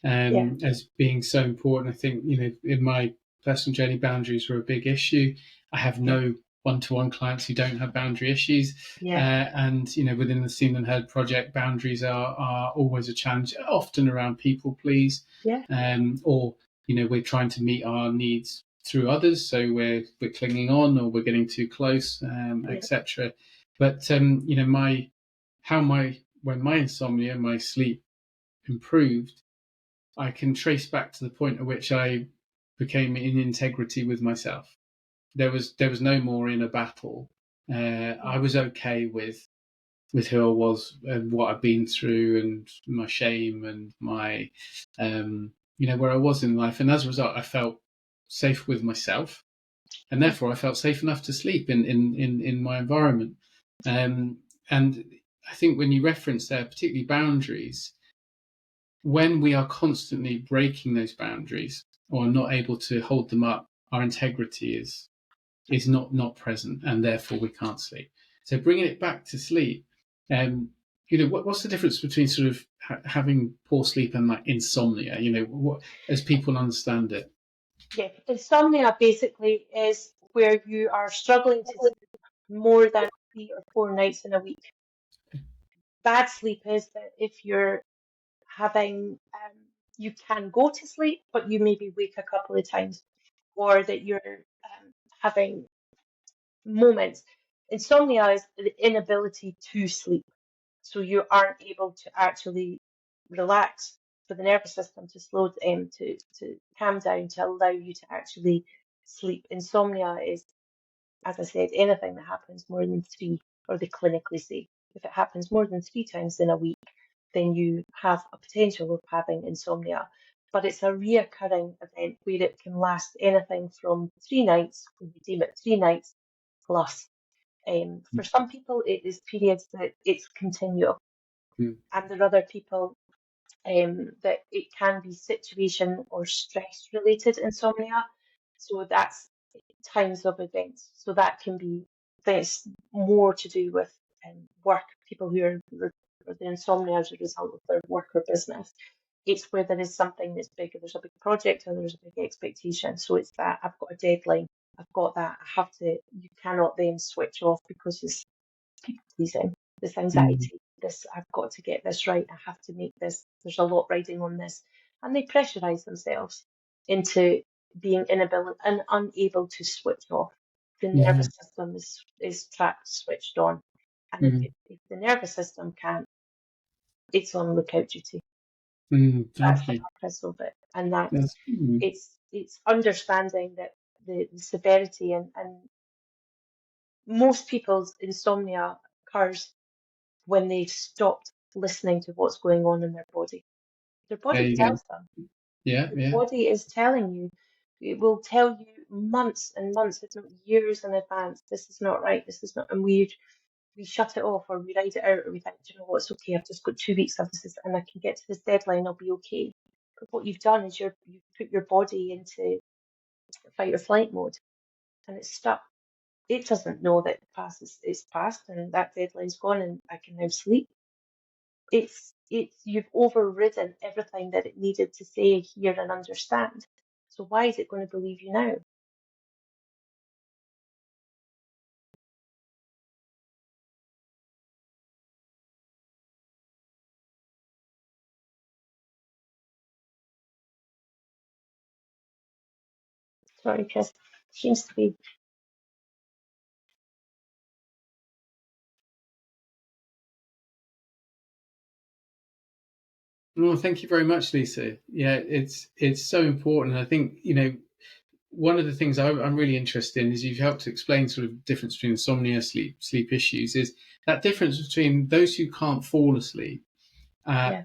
yeah, as being so important. I think, in my personal journey, boundaries were a big issue. I have yeah, no one-to-one clients who don't have boundary issues. yeah, And, within the Seen and Heard project, boundaries are always a challenge, often around people please, yeah, or, we're trying to meet our needs through others. So we're clinging on or we're getting too close, yeah, etc. But, when my insomnia, my sleep improved, I can trace back to the point at which I became in integrity with myself. There was no more inner battle. I was okay with who I was and what I'd been through and my shame and my where I was in life. And as a result, I felt safe with myself, and yeah, therefore I felt safe enough to sleep in my environment. And I think when you reference there, particularly boundaries, when we are constantly breaking those boundaries or not able to hold them up, our integrity is not present, and therefore we can't sleep. So bringing it back to sleep, what's the difference between sort of having poor sleep and like insomnia? What, as people understand it. yeah. Insomnia basically is where you are struggling to sleep more than 3 or 4 nights in a week. Bad sleep is that if you're having, you can go to sleep, but you maybe wake a couple of times, or that you're having moments. Insomnia is the inability to sleep. So you aren't able to actually relax for the nervous system to to calm down, to allow you to actually sleep. Insomnia is, as I said, anything that happens more than three, or they clinically say, if it happens more than 3 times in a week, then you have a potential of having insomnia. But it's a reoccurring event where it can last anything from 3 nights, when we deem it 3 nights plus. For some people, it is periods that it's continual, Mm. and there are other people that it can be situation or stress related insomnia. So that's times of events. So that can be that's more to do with work. People who are or the insomnia as a result of their work or business. It's where there is something that's big. There's a big project or there's a big expectation. So it's that I've got a deadline. I've got that. I have to. You cannot then switch off because it's people pleasing, this Mm. anxiety, this I've got to get this right, I have to make this, there's a lot riding on this. And they pressurize themselves into being inability and unable to switch off. The Yeah. nervous system is trapped, switched on. And Mm. if the nervous system can't, it's on lookout duty. That's Thank the you. purpose of it. And that's That's, mm. it's understanding that the severity and most people's insomnia occurs when they've stopped listening to what's going on in their body. Their There body you go. tells them. Yeah, Your yeah. body is telling you. It will tell you months and months, if not years in advance, this is not right, this is not, and weird. we shut it off, or we ride it out, or we think, you know what, it's okay, I've just got 2 weeks of this and I can get to this deadline, I'll be okay. But what you've done is you've put your body into fight or flight mode, and it's stuck. It doesn't know that it's passed and that deadline's gone and I can now sleep. It's you've overridden everything that it needed to say, hear, and understand. So why is it going to believe you now? Sorry, Chris. Seems to be. Well, thank you very much, Lisa. Yeah, it's so important. I think, one of the things I'm really interested in is you've helped to explain sort of the difference between insomnia, sleep issues, is that difference between those who can't fall asleep, Yeah,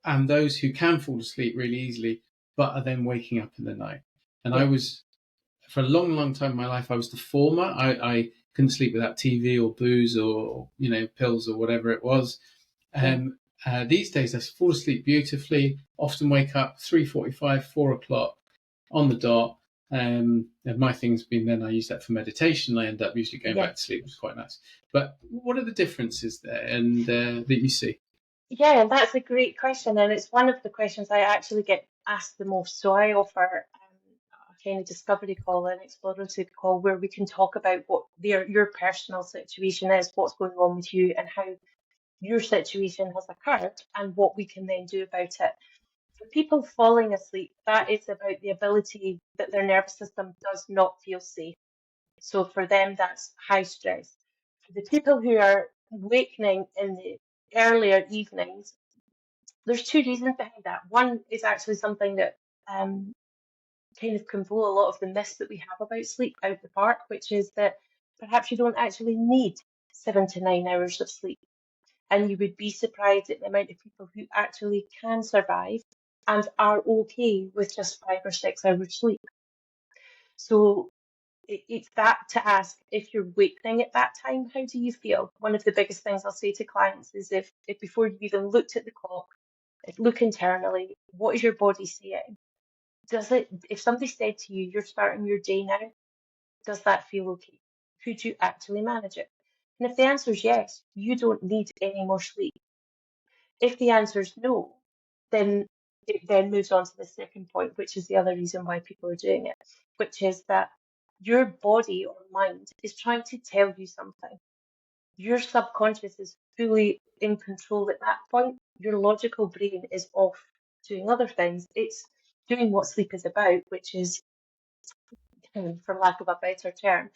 and those who can fall asleep really easily, but are then waking up in the night. And I yeah, was, for a long, long time in my life, I was the former. I couldn't sleep without TV or booze or pills or whatever it was. yeah, These days, I fall asleep beautifully. Often wake up 3:45, 4 o'clock on the dot. And my thing's been then I use that for meditation. I end up usually going yeah. back to sleep, which is quite nice. But what are the differences there, and that you see? Yeah, and that's a great question, and it's one of the questions I actually get asked the most. So I offer a kind of discovery call, an exploratory call, where we can talk about what your personal situation is, what's going on with you, and how your situation has occurred, and what we can then do about it. For people falling asleep, that is about the ability that their nervous system does not feel safe. So for them, that's high stress. For the people who are awakening in the earlier evenings, there's two reasons behind that. One is actually something that um, kind of can blow a lot of the myths that we have about sleep out the park, which is that perhaps you don't actually need 7 to 9 hours of sleep. And you would be surprised at the amount of people who actually can survive and are okay with just 5 or 6 hours sleep. So it's that to ask, if you're awakening at that time, how do you feel? One of the biggest things I'll say to clients is if before you've even looked at the clock, look internally, what is your body saying? Does it, if somebody said to you, you're starting your day now, does that feel okay? Could you actually manage it? And if the answer is yes, you don't need any more sleep. If the answer is no, then it then moves on to the second point, which is the other reason why people are doing it, which is that your body or mind is trying to tell you something. Your subconscious is fully in control at that point. Your logical brain is off doing other things. It's doing what sleep is about, which is, for lack of a better term,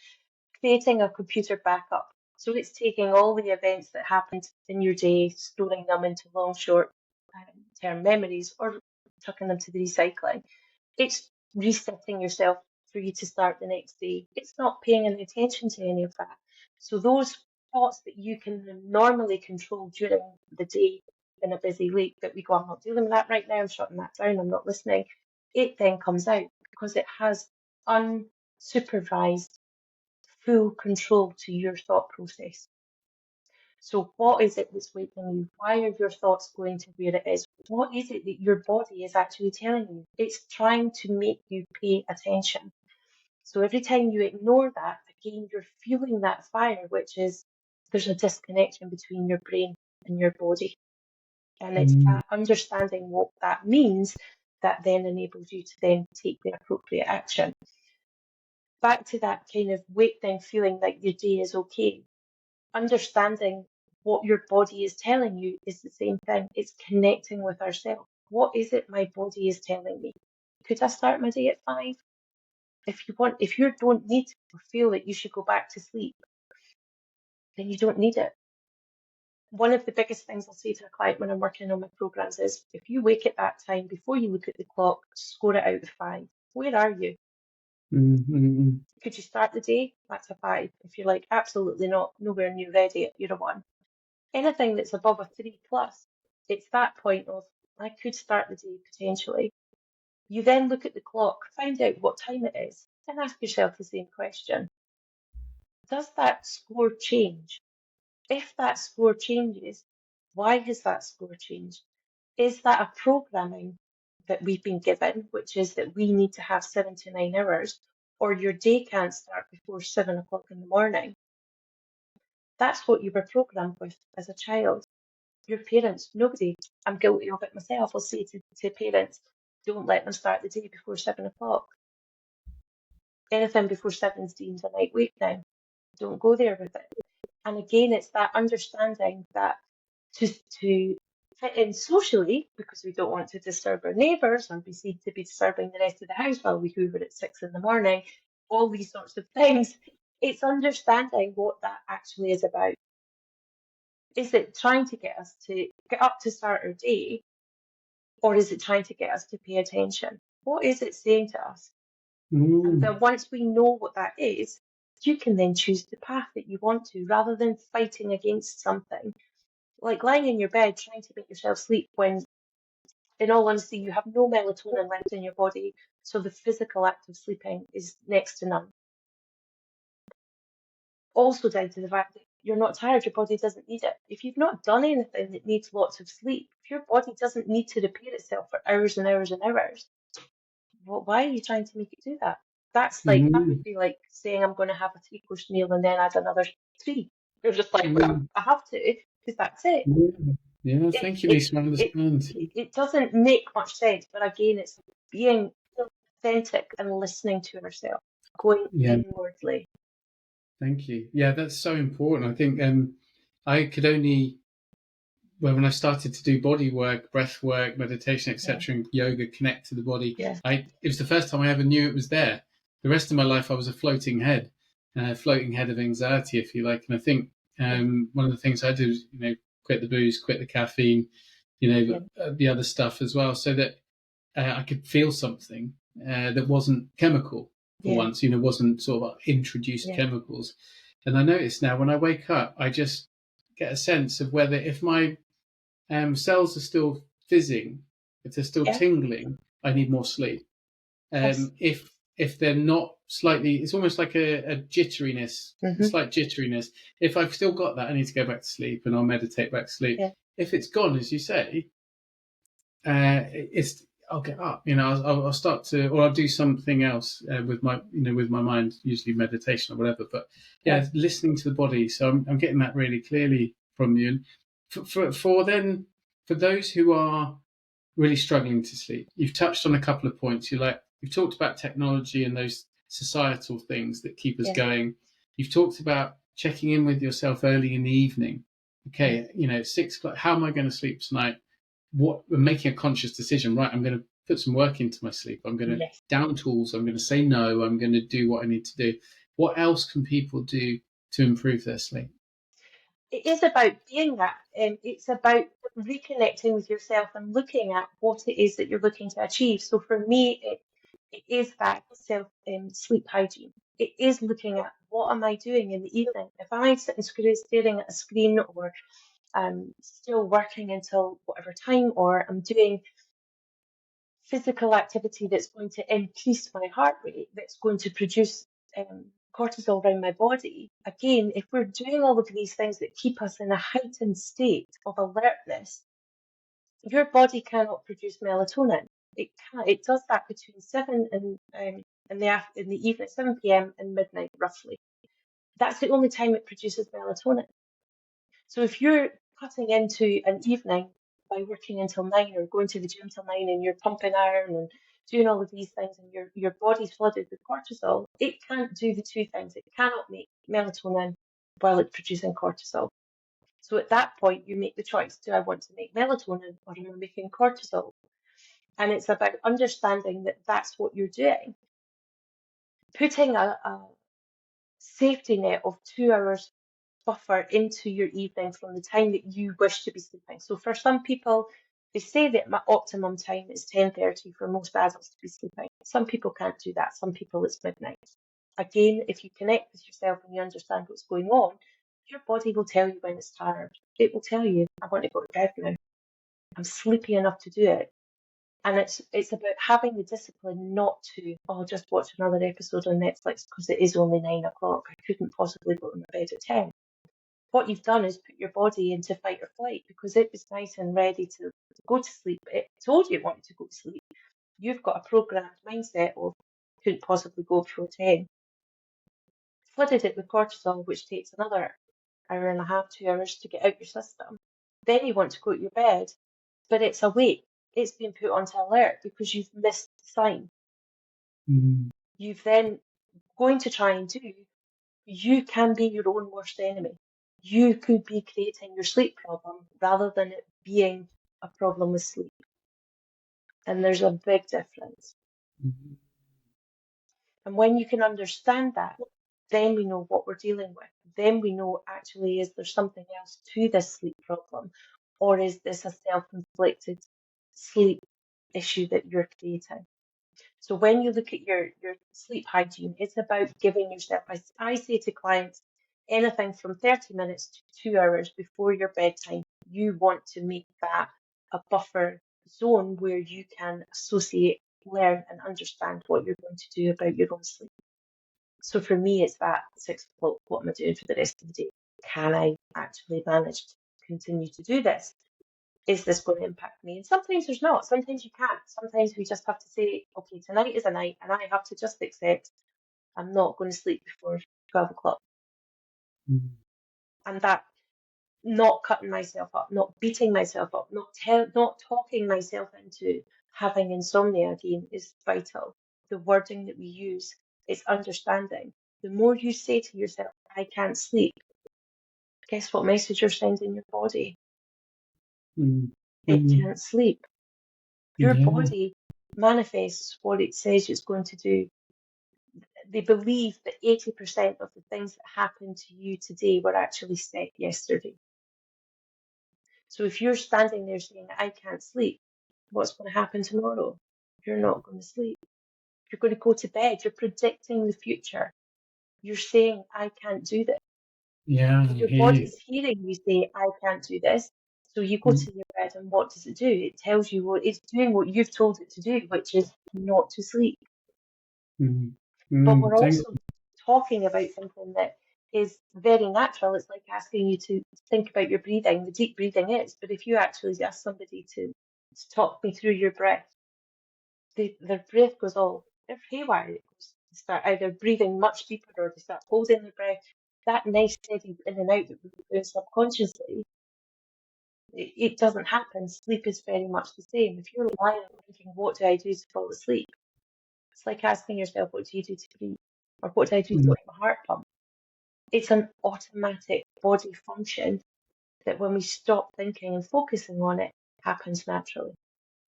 creating a computer backup. So it's taking all the events that happened in your day, storing them into long, short term memories, or chucking them to the recycling. It's resetting yourself for you to start the next day. It's not paying any attention to any of that. So those thoughts that you can normally control during the day in a busy week, that we go, I'm not dealing with that right now, I'm shutting that down, I'm not listening, it then comes out because it has unsupervised full control to your thought process. So what is it that's waking you? Why are your thoughts going to where it is? What is it that your body is actually telling you? It's trying to make you pay attention. So every time you ignore that, again, you're feeling that fire, which is there's a disconnection between your brain and your body. And it's Mm. that understanding what that means that then enables you to then take the appropriate action. Back to that kind of wakening feeling like your day is okay. Understanding what your body is telling you is the same thing. It's connecting with ourselves. What is it my body is telling me? Could I start my day at 5? If you don't need or feel that you should go back to sleep, then you don't need it. One of the biggest things I'll say to a client when I'm working on my programs is, if you wake at that time, before you look at the clock, score it out of 5. Where are you? Mm-hmm. Could you start the day? That's a 5. If you're like, absolutely not, nowhere near ready, you're a 1. Anything that's above a 3 plus, it's that point of, I could start the day potentially. You then look at the clock, find out what time it is, and ask yourself the same question. Does that score change If that score changes, why has that score changed? Is that a programming that we've been given, which is that we need to have 7 to 9 hours, or your day can't start before 7 o'clock in the morning? That's what you were programmed with as a child. Your parents, nobody, I'm guilty of it myself, will say to parents, don't let them start the day before 7 o'clock. Anything before 7's deemed a night wait now. Don't go there with it. And again, it's that understanding that to fit in socially, because we don't want to disturb our neighbours or be seen to be disturbing the rest of the house while we hoover at 6 in the morning, all these sorts of things. It's understanding what that actually is about. Is it trying to get us to get up to start our day, or is it trying to get us to pay attention? What is it saying to us? And then once we know what that is, you can then choose the path that you want to, rather than fighting against something. Like lying in your bed trying to make yourself sleep when, in all honesty, you have no melatonin left in your body, so the physical act of sleeping is next to none. Also down to the fact that you're not tired, your body doesn't need it. If you've not done anything that needs lots of sleep, if your body doesn't need to repair itself for hours and hours and hours, well, why are you trying to make it do that? That's like, that would be like saying I'm going to have a 3-course meal and then add another 3. You're just like, well, I have to, because that's it. Yeah, thank you, Lisa. I understand. It doesn't make much sense, but again, it's being authentic and listening to ourselves, going inwardly. Thank you. Yeah, that's so important. I think I could only, well, when I started to do body work, breath work, meditation, etc., and yoga, connect to the body, it was the first time I ever knew it was there. The rest of my life, I was a floating head of anxiety, if you like. And I think one of the things I did was, quit the booze, quit the caffeine, the other stuff as well, so that I could feel something that wasn't chemical for once, wasn't sort of introduced chemicals. And I notice now when I wake up, I just get a sense of whether, if my cells are still fizzing, if they're still tingling, I need more sleep. If they're not slightly, it's almost like a jitteriness, a slight jitteriness. If I've still got that, I need to go back to sleep, and I'll meditate back to sleep. If it's gone, as you say, I'll get up. I'll start to, or I'll do something else with my mind, usually meditation or whatever. But listening to the body. So I'm getting that really clearly from you. And for those who are really struggling to sleep, you've touched on a couple of points. You've talked about technology and those societal things that keep us going. You've talked about checking in with yourself early in the evening. Okay, at 6 o'clock, how am I going to sleep tonight? Making a conscious decision, right? I'm going to put some work into my sleep. I'm going to down tools. I'm going to say no. I'm going to do what I need to do. What else can people do to improve their sleep? It is about being that. It's about reconnecting with yourself and looking at what it is that you're looking to achieve. So for me, it is that self sleep hygiene. It is looking at, what am I doing in the evening? If I'm sitting staring at a screen, or still working until whatever time, or I'm doing physical activity that's going to increase my heart rate, that's going to produce cortisol around my body. Again, if we're doing all of these things that keep us in a heightened state of alertness, your body cannot produce melatonin. It does that between 7 and in the evening, 7 p.m. and midnight, roughly. That's the only time it produces melatonin. So if you're cutting into an evening by working until 9, or going to the gym till 9, and you're pumping iron and doing all of these things, and your body's flooded with cortisol, it can't do the two things. It cannot make melatonin while it's producing cortisol. So at that point, you make the choice: do I want to make melatonin, or am I making cortisol? And it's about understanding that that's what you're doing. Putting a safety net of 2 hours buffer into your evening from the time that you wish to be sleeping. So for some people, they say that my optimum time is 10:30 for most adults to be sleeping. Some people can't do that. Some people it's midnight. Again, if you connect with yourself and you understand what's going on, your body will tell you when it's tired. It will tell you, I want to go to bed now. I'm sleepy enough to do it. And it's about having the discipline not to, just watch another episode on Netflix because it is only 9 o'clock. I couldn't possibly go to my bed at 10. what you've done is put your body into fight or flight because it was nice and ready to go to sleep. It told you it wanted to go to sleep. You've got a programmed mindset of couldn't possibly go before 10. Flooded it with cortisol, which takes another hour and a half, 2 hours to get out your system. Then you want to go to your bed, but it's awake. It's been put onto alert because you've missed the sign. You've then going to try and do, you can be your own worst enemy. You could be creating your sleep problem rather than it being a problem with sleep. And there's a big difference. And when you can understand that, then we know what we're dealing with. Then we know actually, is there something else to this sleep problem? Or is this a self-inflicted sleep issue that you're creating? So when you look at your sleep hygiene, it's about giving yourself, I say to clients, anything from 30 minutes to 2 hours before your bedtime, you want to make that a buffer zone where you can associate, learn and understand what you're going to do about your own sleep. So for me, it's that 6 o'clock, what am I doing for the rest of the day? Can I actually manage to continue to do this? Is this going to impact me? And sometimes there's not. Sometimes you can't. Sometimes we just have to say, okay, tonight is a night and I have to just accept I'm not going to sleep before 12 o'clock. And that not cutting myself up, not beating myself up, not talking myself into having insomnia again is vital. The wording that we use is understanding. The more you say to yourself, I can't sleep, guess what message you're sending your body? It can't sleep. Your body manifests what it says it's going to do. They believe that 80% of the things that happened to you today were actually set yesterday. So if you're standing there saying, I can't sleep, what's going to happen tomorrow? You're not going to sleep. You're going to go to bed. You're predicting the future. You're saying, I can't do this. Yeah. Your body's hearing you say, I can't do this. So you go to your bed and what does it do? It tells you it's doing what you've told it to do, which is not to sleep. But we're also talking about something that is very natural. It's like asking you to think about your breathing. The deep breathing is, but if you actually ask somebody to talk me through your breath, their breath goes all haywire. It goes, they start either breathing much deeper or they start holding their breath. That nice steady in and out that we do subconsciously, it doesn't happen. Sleep is very much the same. If you're lying and thinking, what do I do to fall asleep? It's like asking yourself, what do you do to breathe? Or what do I do to make my heart pump? It's an automatic body function that when we stop thinking and focusing on it, happens naturally.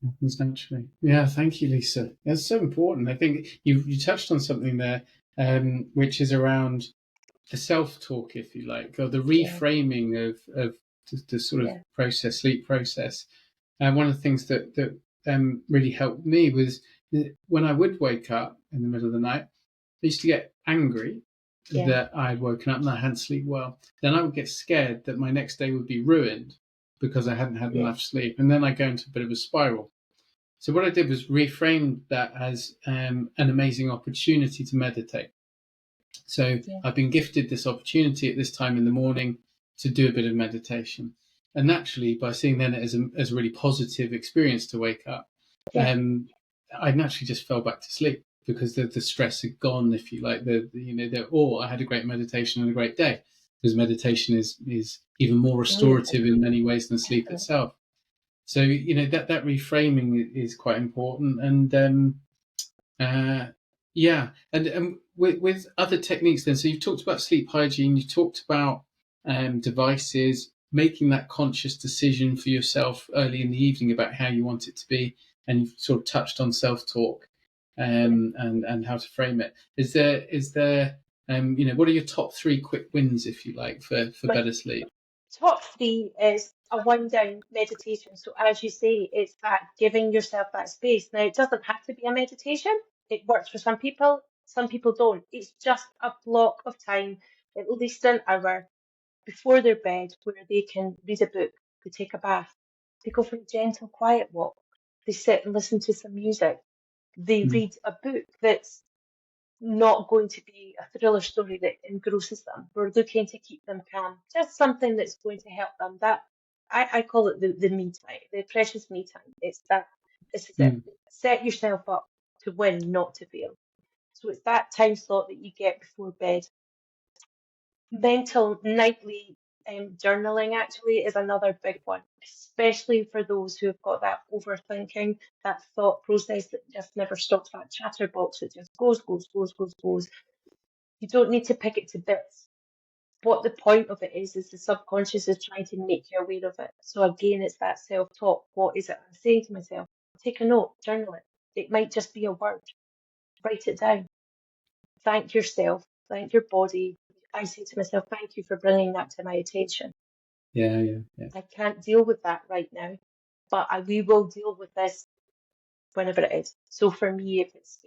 Happens naturally. Yeah, thank you, Lisa. That's so important. I think you touched on something there, which is around the self-talk, if you like, or the reframing of the sort of sleep process. One of the things that really helped me was when I would wake up in the middle of the night, I used to get angry that I'd woken up and I hadn't slept well. Then I would get scared that my next day would be ruined because I hadn't had enough sleep. And then I go into a bit of a spiral. So what I did was reframe that as an amazing opportunity to meditate. So I've been gifted this opportunity at this time in the morning to do a bit of meditation. And naturally, by seeing then it as a really positive experience to wake up, I naturally just fell back to sleep because the stress had gone, if you like, I had a great meditation and a great day. Because meditation is even more restorative in many ways than sleep itself. So, that reframing is quite important. And with other techniques then, so you've talked about sleep hygiene, you talked about devices, making that conscious decision for yourself early in the evening about how you want it to be, and you've sort of touched on self-talk and how to frame it. Is there what are your top 3 quick wins, if you like, for better sleep? Top 3 is a wind down meditation. So as you say, it's that giving yourself that space. Now, it doesn't have to be a meditation. It works for some people don't. It's just a block of time, at least an hour before their bed, where they can read a book, they take a bath, they go for a gentle, quiet walk, they sit and listen to some music, they read a book that's not going to be a thriller story that engrosses them. We're looking to keep them calm, just something that's going to help them. That I call it the me time, the precious me time. It's that. This is it. Mm. Set yourself up to win, not to fail. So it's that time slot that you get before bed. Mental nightly journaling actually is another big one, especially for those who have got that overthinking, that thought process that just never stops, that chatterbox that just goes. You don't need to pick it to bits. What the point of it is the subconscious is trying to make you aware of it. So again, it's that self-talk. What is it I'm saying to myself? Take a note, journal it. It might just be a word. Write it down. Thank yourself. Thank your body. I say to myself, thank you for bringing that to my attention. Yeah. I can't deal with that right now, but we will deal with this whenever it is. So for me, if it's,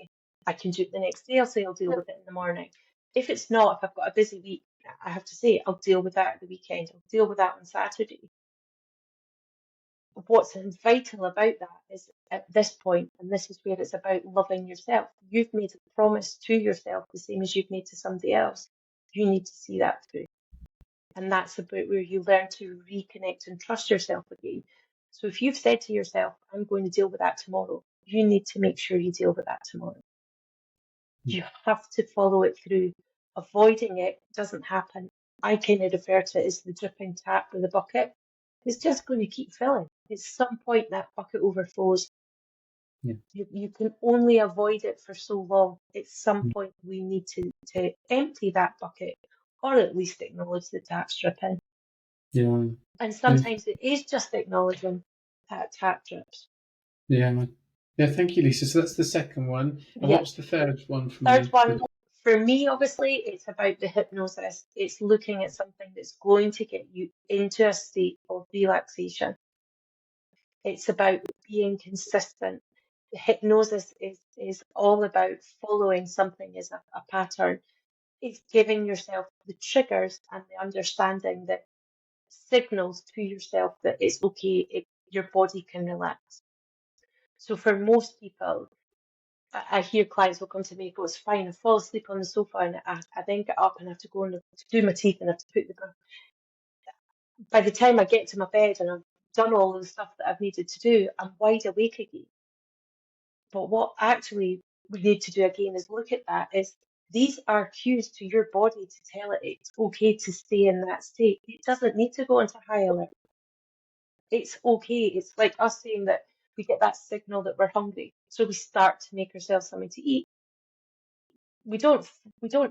I can do it the next day, I'll say I'll deal with it in the morning. If it's not, if I've got a busy week, I have to say I'll deal with that at the weekend. I'll deal with that on Saturday. What's vital about that is at this point, and this is where it's about loving yourself. You've made a promise to yourself the same as you've made to somebody else. You need to see that through. And that's about where you learn to reconnect and trust yourself again. So if you've said to yourself, I'm going to deal with that tomorrow, you need to make sure you deal with that tomorrow. You have to follow it through. Avoiding it doesn't happen. I kind of refer to it as the dripping tap with a bucket. It's just going to keep filling. At some point, that bucket overflows. Yeah. You can only avoid it for so long. At some Mm. point, we need to empty that bucket, or at least acknowledge the tap's dripping. Yeah. And sometimes it is just acknowledging that tap drips. Yeah. Thank you, Lisa. So that's the second one. And Yeah. what's the third one from Third you? one, for me, obviously, it's about the hypnosis. It's looking at something that's going to get you into a state of relaxation. It's about being consistent. The hypnosis is all about following something as a pattern. It's giving yourself the triggers and the understanding that signals to yourself that it's okay, your body can relax. So for most people, I hear clients will come to me and go, it's fine, I fall asleep on the sofa and I then get up and have to go and do my teeth and have to put the... By the time I get to my bed and I've done all the stuff that I've needed to do, I'm wide awake again. But what actually we need to do again is look at that is these are cues to your body to tell it it's okay to stay in that state. It doesn't need to go into high alert. It's okay. It's like us saying that we get that signal that we're hungry. So we start to make ourselves something to eat. We don't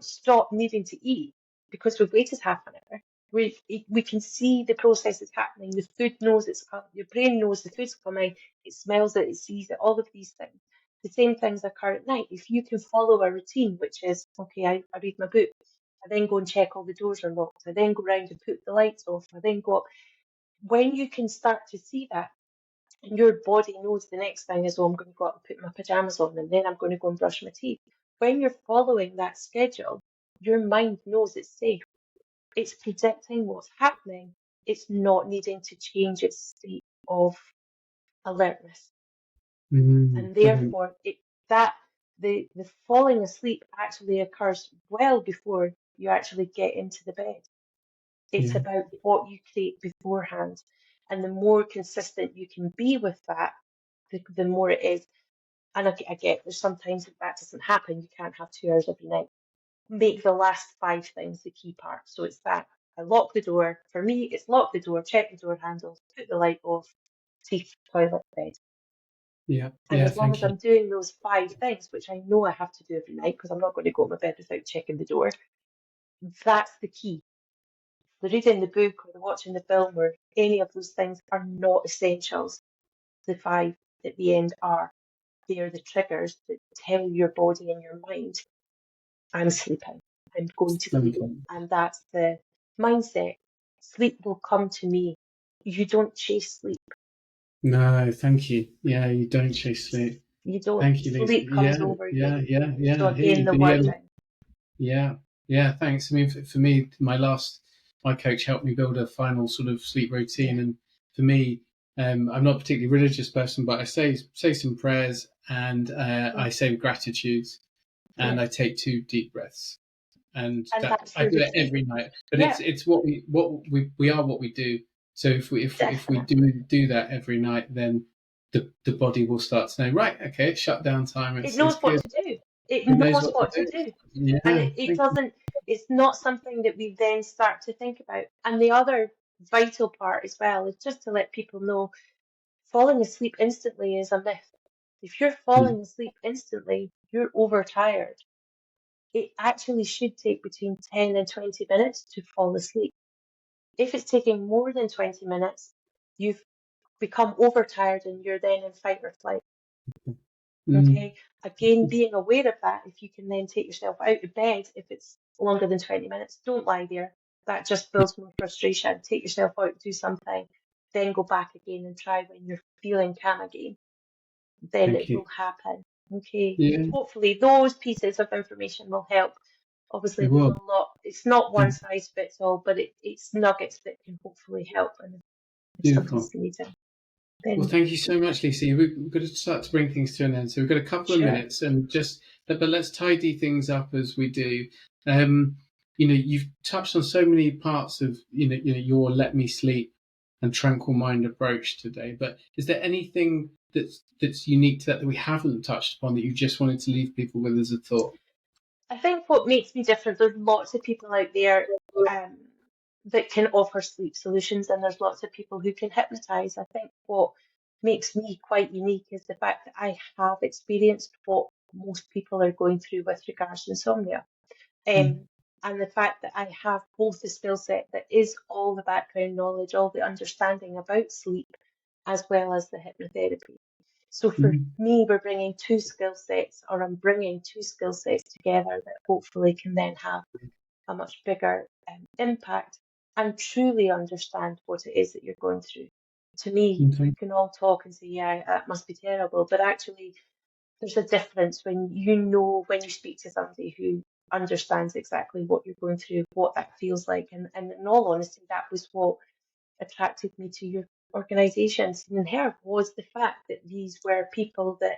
stop needing to eat because we've waited half an hour. We can see the process is happening. The food knows it's coming. Your brain knows the food's coming. It smells it. It sees it. All of these things. The same things occur at night. If you can follow a routine, which is okay, I read my book. I then go and check all the doors are locked. I then go round and put the lights off. I then go up. When you can start to see that, and your body knows the next thing is, oh, I'm going to go out and put my pajamas on, and then I'm going to go and brush my teeth. When you're following that schedule, your mind knows it's safe. It's predicting what's happening. It's not needing to change its state of alertness. And therefore, the falling asleep actually occurs well before you actually get into the bed. It's about what you create beforehand. And the more consistent you can be with that, the more it is. And I get there's sometimes that doesn't happen. You can't have 2 hours every night. Make the last 5 things the key part. So it's that I lock the door. For me, it's lock the door, check the door handles, put the light off, teeth, toilet, bed. Yeah. And as long as Thank you. I'm doing those 5 things, which I know I have to do every night because I'm not going to go to my bed without checking the door, that's the key. The reading the book or the watching the film or any of those things are not essentials. The 5 at the end are. They are the triggers that tell your body and your mind, I'm sleeping, I'm going to sleep. And that's the mindset. Sleep will come to me. You don't chase sleep. No, thank you. Yeah, you don't chase sleep. You don't. Thank you, Lisa. Sleep comes over you. So I hear again, you. the But wording. Thanks. I mean, for me, my coach helped me build a final sort of sleep routine, and for me, I'm not a particularly religious person, but I say some prayers and I say gratitudes. and I take 2 deep breaths, and And that that's I your do it routine. every night. But Yeah, it's what we are what we do. So if we definitely. do that every night, then the body will start to know, right, okay, it's shutdown time. It It's knows what good. to do. It It knows knows what to what to do. do. And Yeah, it thank you. doesn't, it's not something that we then start to think about. And the other vital part as well is just to let people know falling asleep instantly is a myth. If you're Mm, falling asleep instantly, you're overtired. It actually should take between 10 and 20 minutes to fall asleep. If it's taking more than 20 minutes, you've become overtired and you're then in fight or flight. mm, Okay. Again, being aware of that, if you can then take yourself out of bed, if it's longer than 20 minutes, don't lie there. That just builds more frustration. Take yourself out, do something, then go back again and try when you're feeling calm again. Then thank it you. will happen. Okay. Yeah, Hopefully those pieces of information will help. Obviously it there's will. a lot, it's not Yeah, one size fits all, but it's nuggets that can hopefully help. And if beautiful. somebody's needing, Well, then thank you so much, Lisa. We've got to start to bring things to an end. So we've got a couple of sure. minutes, and but let's tidy things up as we do. You've touched on so many parts of your "Let Me Sleep" and tranquil mind approach today. But is there anything that's unique to that we haven't touched upon that you just wanted to leave people with as a thought? I think what makes me different, there's lots of people out there um, that can offer sleep solutions, and there's lots of people who can hypnotize. I think what makes me quite unique is the fact that I have experienced what most people are going through with regards to insomnia. Mm, Um, and the fact that I have both the skill set that is all the background knowledge, all the understanding about sleep, as well as the hypnotherapy. So for mm, me, we're bringing two skill sets, or I'm bringing two skill sets together that hopefully can then have a much bigger impact and truly understand what it is that you're going through. To me, we okay. can all talk and say, yeah, that must be terrible, but actually, there's a difference when you know when you speak to somebody who understands exactly what you're going through, what that feels like. And in all honesty, that was what attracted me to your organisation, and her, was the fact that these were people that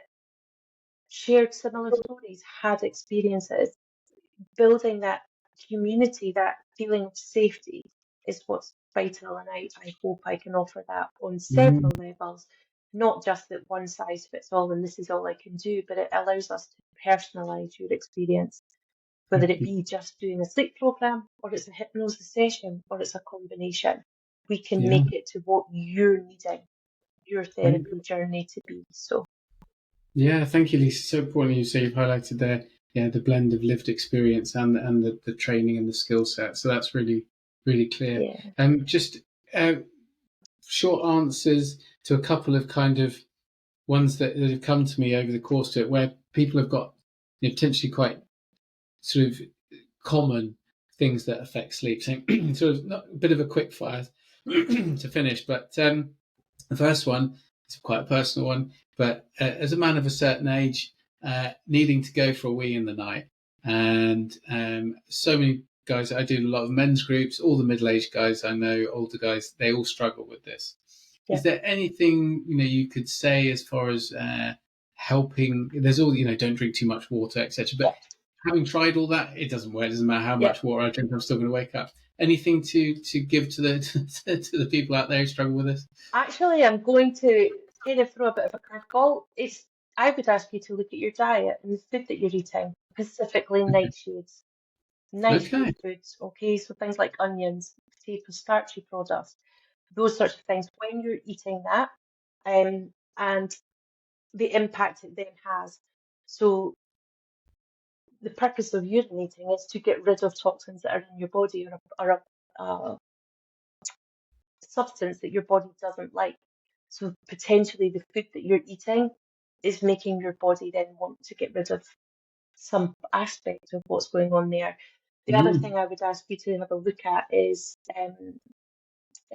shared similar stories, had experiences. Building that community, that feeling of safety is what's vital. And I hope I can offer that on Mm, several levels, not just that one size fits all and this is all I can do, but it allows us to personalise your experience, whether thank it you. be just doing a sleep program or it's a hypnosis session or it's a combination. We can Yeah, make it to what you're needing your great. therapy journey to be. So, Yeah, thank you, Lisa. So important you say you've highlighted there, yeah, the blend of lived experience and the training and the skill set. So that's really clear. yeah, Just uh, short answers to a couple of kind of ones that have come to me over the course of it, where people have got potentially quite sort of common things that affect sleep. So sort of not, a bit of a quick fire to finish, but the first one is quite a personal one, but as a man of a certain age, needing to go for a wee in the night, and so many guys, I do a lot of men's groups, all the middle-aged guys I know, older guys, they all struggle with this. yeah. Is there anything you could say as far as helping? There's all don't drink too much water, etc. Yeah, But having tried all that, it doesn't work. It doesn't matter how yeah. much water I drink, I'm still going to wake up. Anything to give to the to the people out there who struggle with this? Actually, I'm going to kind of throw a bit of a curveball. I would ask you to look at your diet and the food that you're eating, specifically nightshades, nightshade Okay. foods, okay? So things like onions, potatoes, starchy products, those sorts of things. When you're eating that, and the impact it then has. So the purpose of urinating is to get rid of toxins that are in your body, or a substance that your body doesn't like. So potentially the food that you're eating is making your body then want to get rid of some aspect of what's going on there. The other Mm. thing I would ask you to have a look at is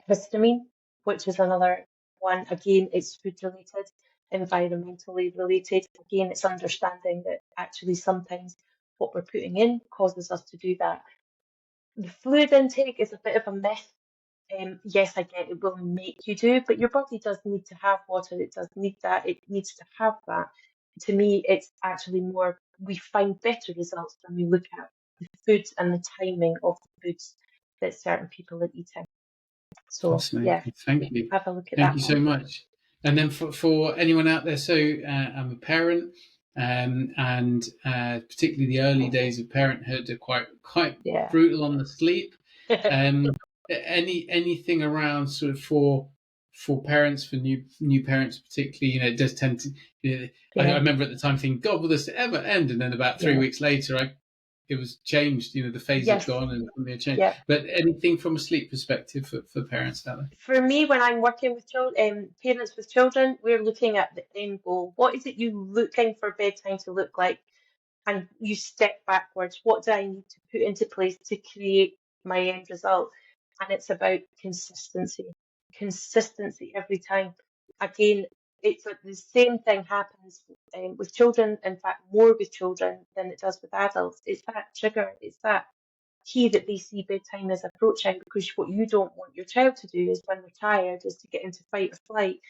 histamine, which is another one. Again, it's food related, environmentally related. Again, it's understanding that actually sometimes what we're putting in causes us to do that. The fluid intake is a bit of a myth. Yes, I get it will make you do, but your body does need to have water. It does need that. It needs to have that. To me, it's actually more we find better results when we look at the foods and the timing of the foods that certain people are eating. So yeah, Fascinating. Thank you. have a look at Thank that you so one. much. And then for anyone out there, so I'm a parent, and particularly the early days of parenthood are quite Yeah. brutal on the sleep. Um, anything around sort of for parents, for new parents particularly, it does tend to. I Yeah. remember at the time thinking, God, will this ever end? And then about 3 weeks later, it was changed. The phase had Yes. gone and something had changed. Yeah. But anything from a sleep perspective for parents out there? For me, when I'm working with children, parents with children, we're looking at the end goal. What is it you looking for bedtime to look like? And you step backwards. What do I need to put into place to create my end result? And it's about consistency. Consistency every time. Again, it's like the same thing happens with children. In fact, more with children than it does with adults. It's that trigger. It's that key that they see bedtime as approaching, because what you don't want your child to do is when they're tired is to get into fight or flight,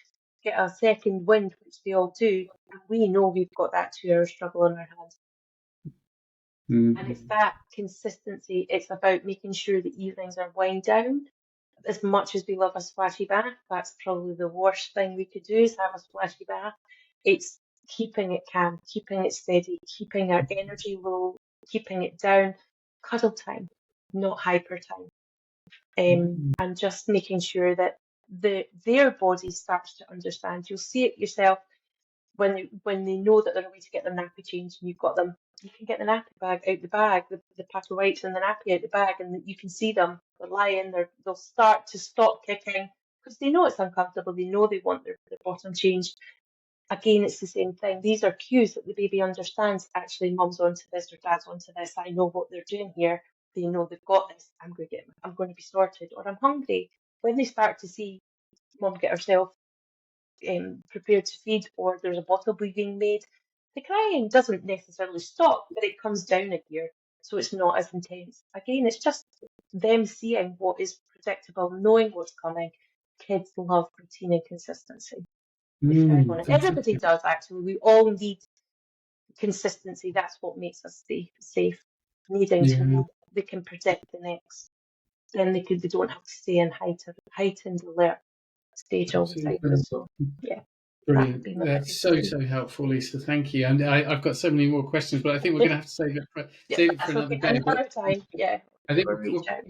get a second wind, which they all do. And we know we've got that 2 hour struggle on our hands. And it's that consistency. It's about making sure the evenings are wind down. As much as we love a splashy bath, that's probably the worst thing we could do is have a splashy bath. It's keeping it calm, keeping it steady, keeping our energy low, keeping it down. Cuddle time, not hyper time. And just making sure that their body starts to understand. You'll see it yourself when they know that they're away to get their nappy changed, and you've got them. You can get the nappy bag out the bag, the pack of wipes and the nappy out the bag, and you can see them. They're lying. They'll start to stop kicking because they know it's uncomfortable. They know they want their bottom changed. Again, it's the same thing. These are cues that the baby understands. Actually, mum's onto this or dad's onto this. I know what they're doing here. They know they've got this. I'm going to be sorted, or I'm hungry. When they start to see mum get herself prepared to feed, or there's a bottle being made, the crying doesn't necessarily stop, but it comes down a gear, so it's not as intense. Again, it's just them seeing what is predictable, knowing what's coming. Kids love routine and consistency. They thrive on it. Everybody Fantastic. does, actually. We all need consistency. That's what makes us stay safe. Needing to Yeah, know they can predict the next. Then they don't have to stay in heightened alert stage all the absolutely time. brilliant. So yeah, that would Brilliant. be my That's biggest key. so helpful, Lisa. Thank you. And I've got so many more questions, but I think we're going to have to Yeah, save it for that's another okay. day. But Another time, yeah, I think we'll reach out.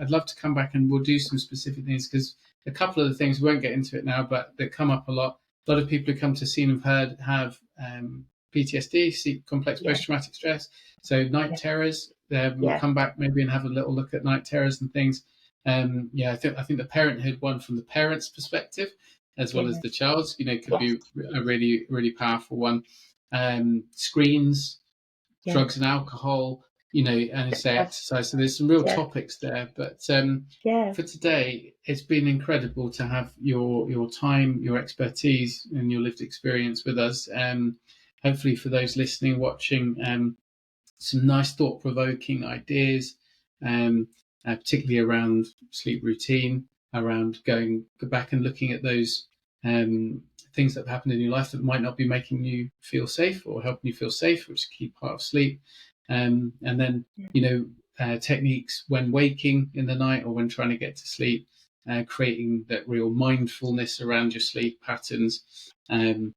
I'd love to come back and we'll do some specific things, because a couple of the things, we won't get into it now, but they come up a lot. A lot of people who come to see and have heard have PTSD, complex Yeah, post-traumatic stress. So night yeah, terrors. We'll yeah, come back maybe and have a little look at night terrors and things. I think the parenthood one from the parent's perspective, as well as yeah, the child's, could yes, be a really powerful one. Screens, yeah, drugs and alcohol, and say yes, exercise. So there's some real yeah, topics there. But yeah. for today, it's been incredible to have your time, your expertise, and your lived experience with us. Hopefully, for those listening, watching, some nice thought-provoking ideas, um, particularly around sleep routine, around going back and looking at those um, things that have happened in your life that might not be making you feel safe or helping you feel safe, which is a key part of sleep. And then, techniques when waking in the night or when trying to get to sleep, creating that real mindfulness around your sleep patterns, and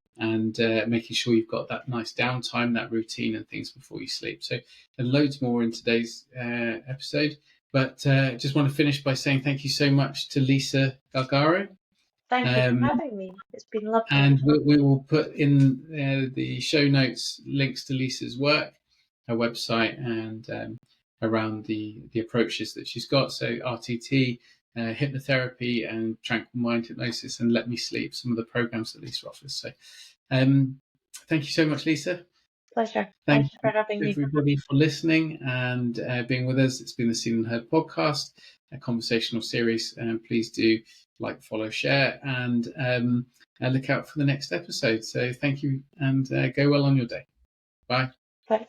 making sure you've got that nice downtime, that routine and things before you sleep. So, and loads more in today's episode. But just want to finish by saying thank you so much to Lisa Gargaro. Thank you for Um, having me. It's been lovely. and we will put in the show notes links to Lisa's work, her website, and around the approaches that she's got. So RTT, hypnotherapy, and tranquil mind hypnosis, and Let Me Sleep, some of the programs that Lisa offers. So thank you so much, Lisa. Pleasure. Thank Thank you for having you, me. everybody, for listening and being with us. It's been the Seen and Heard podcast, a conversational series. And please do like, follow, share, and look out for the next episode. So thank you, and go well on your day. Bye. Bye.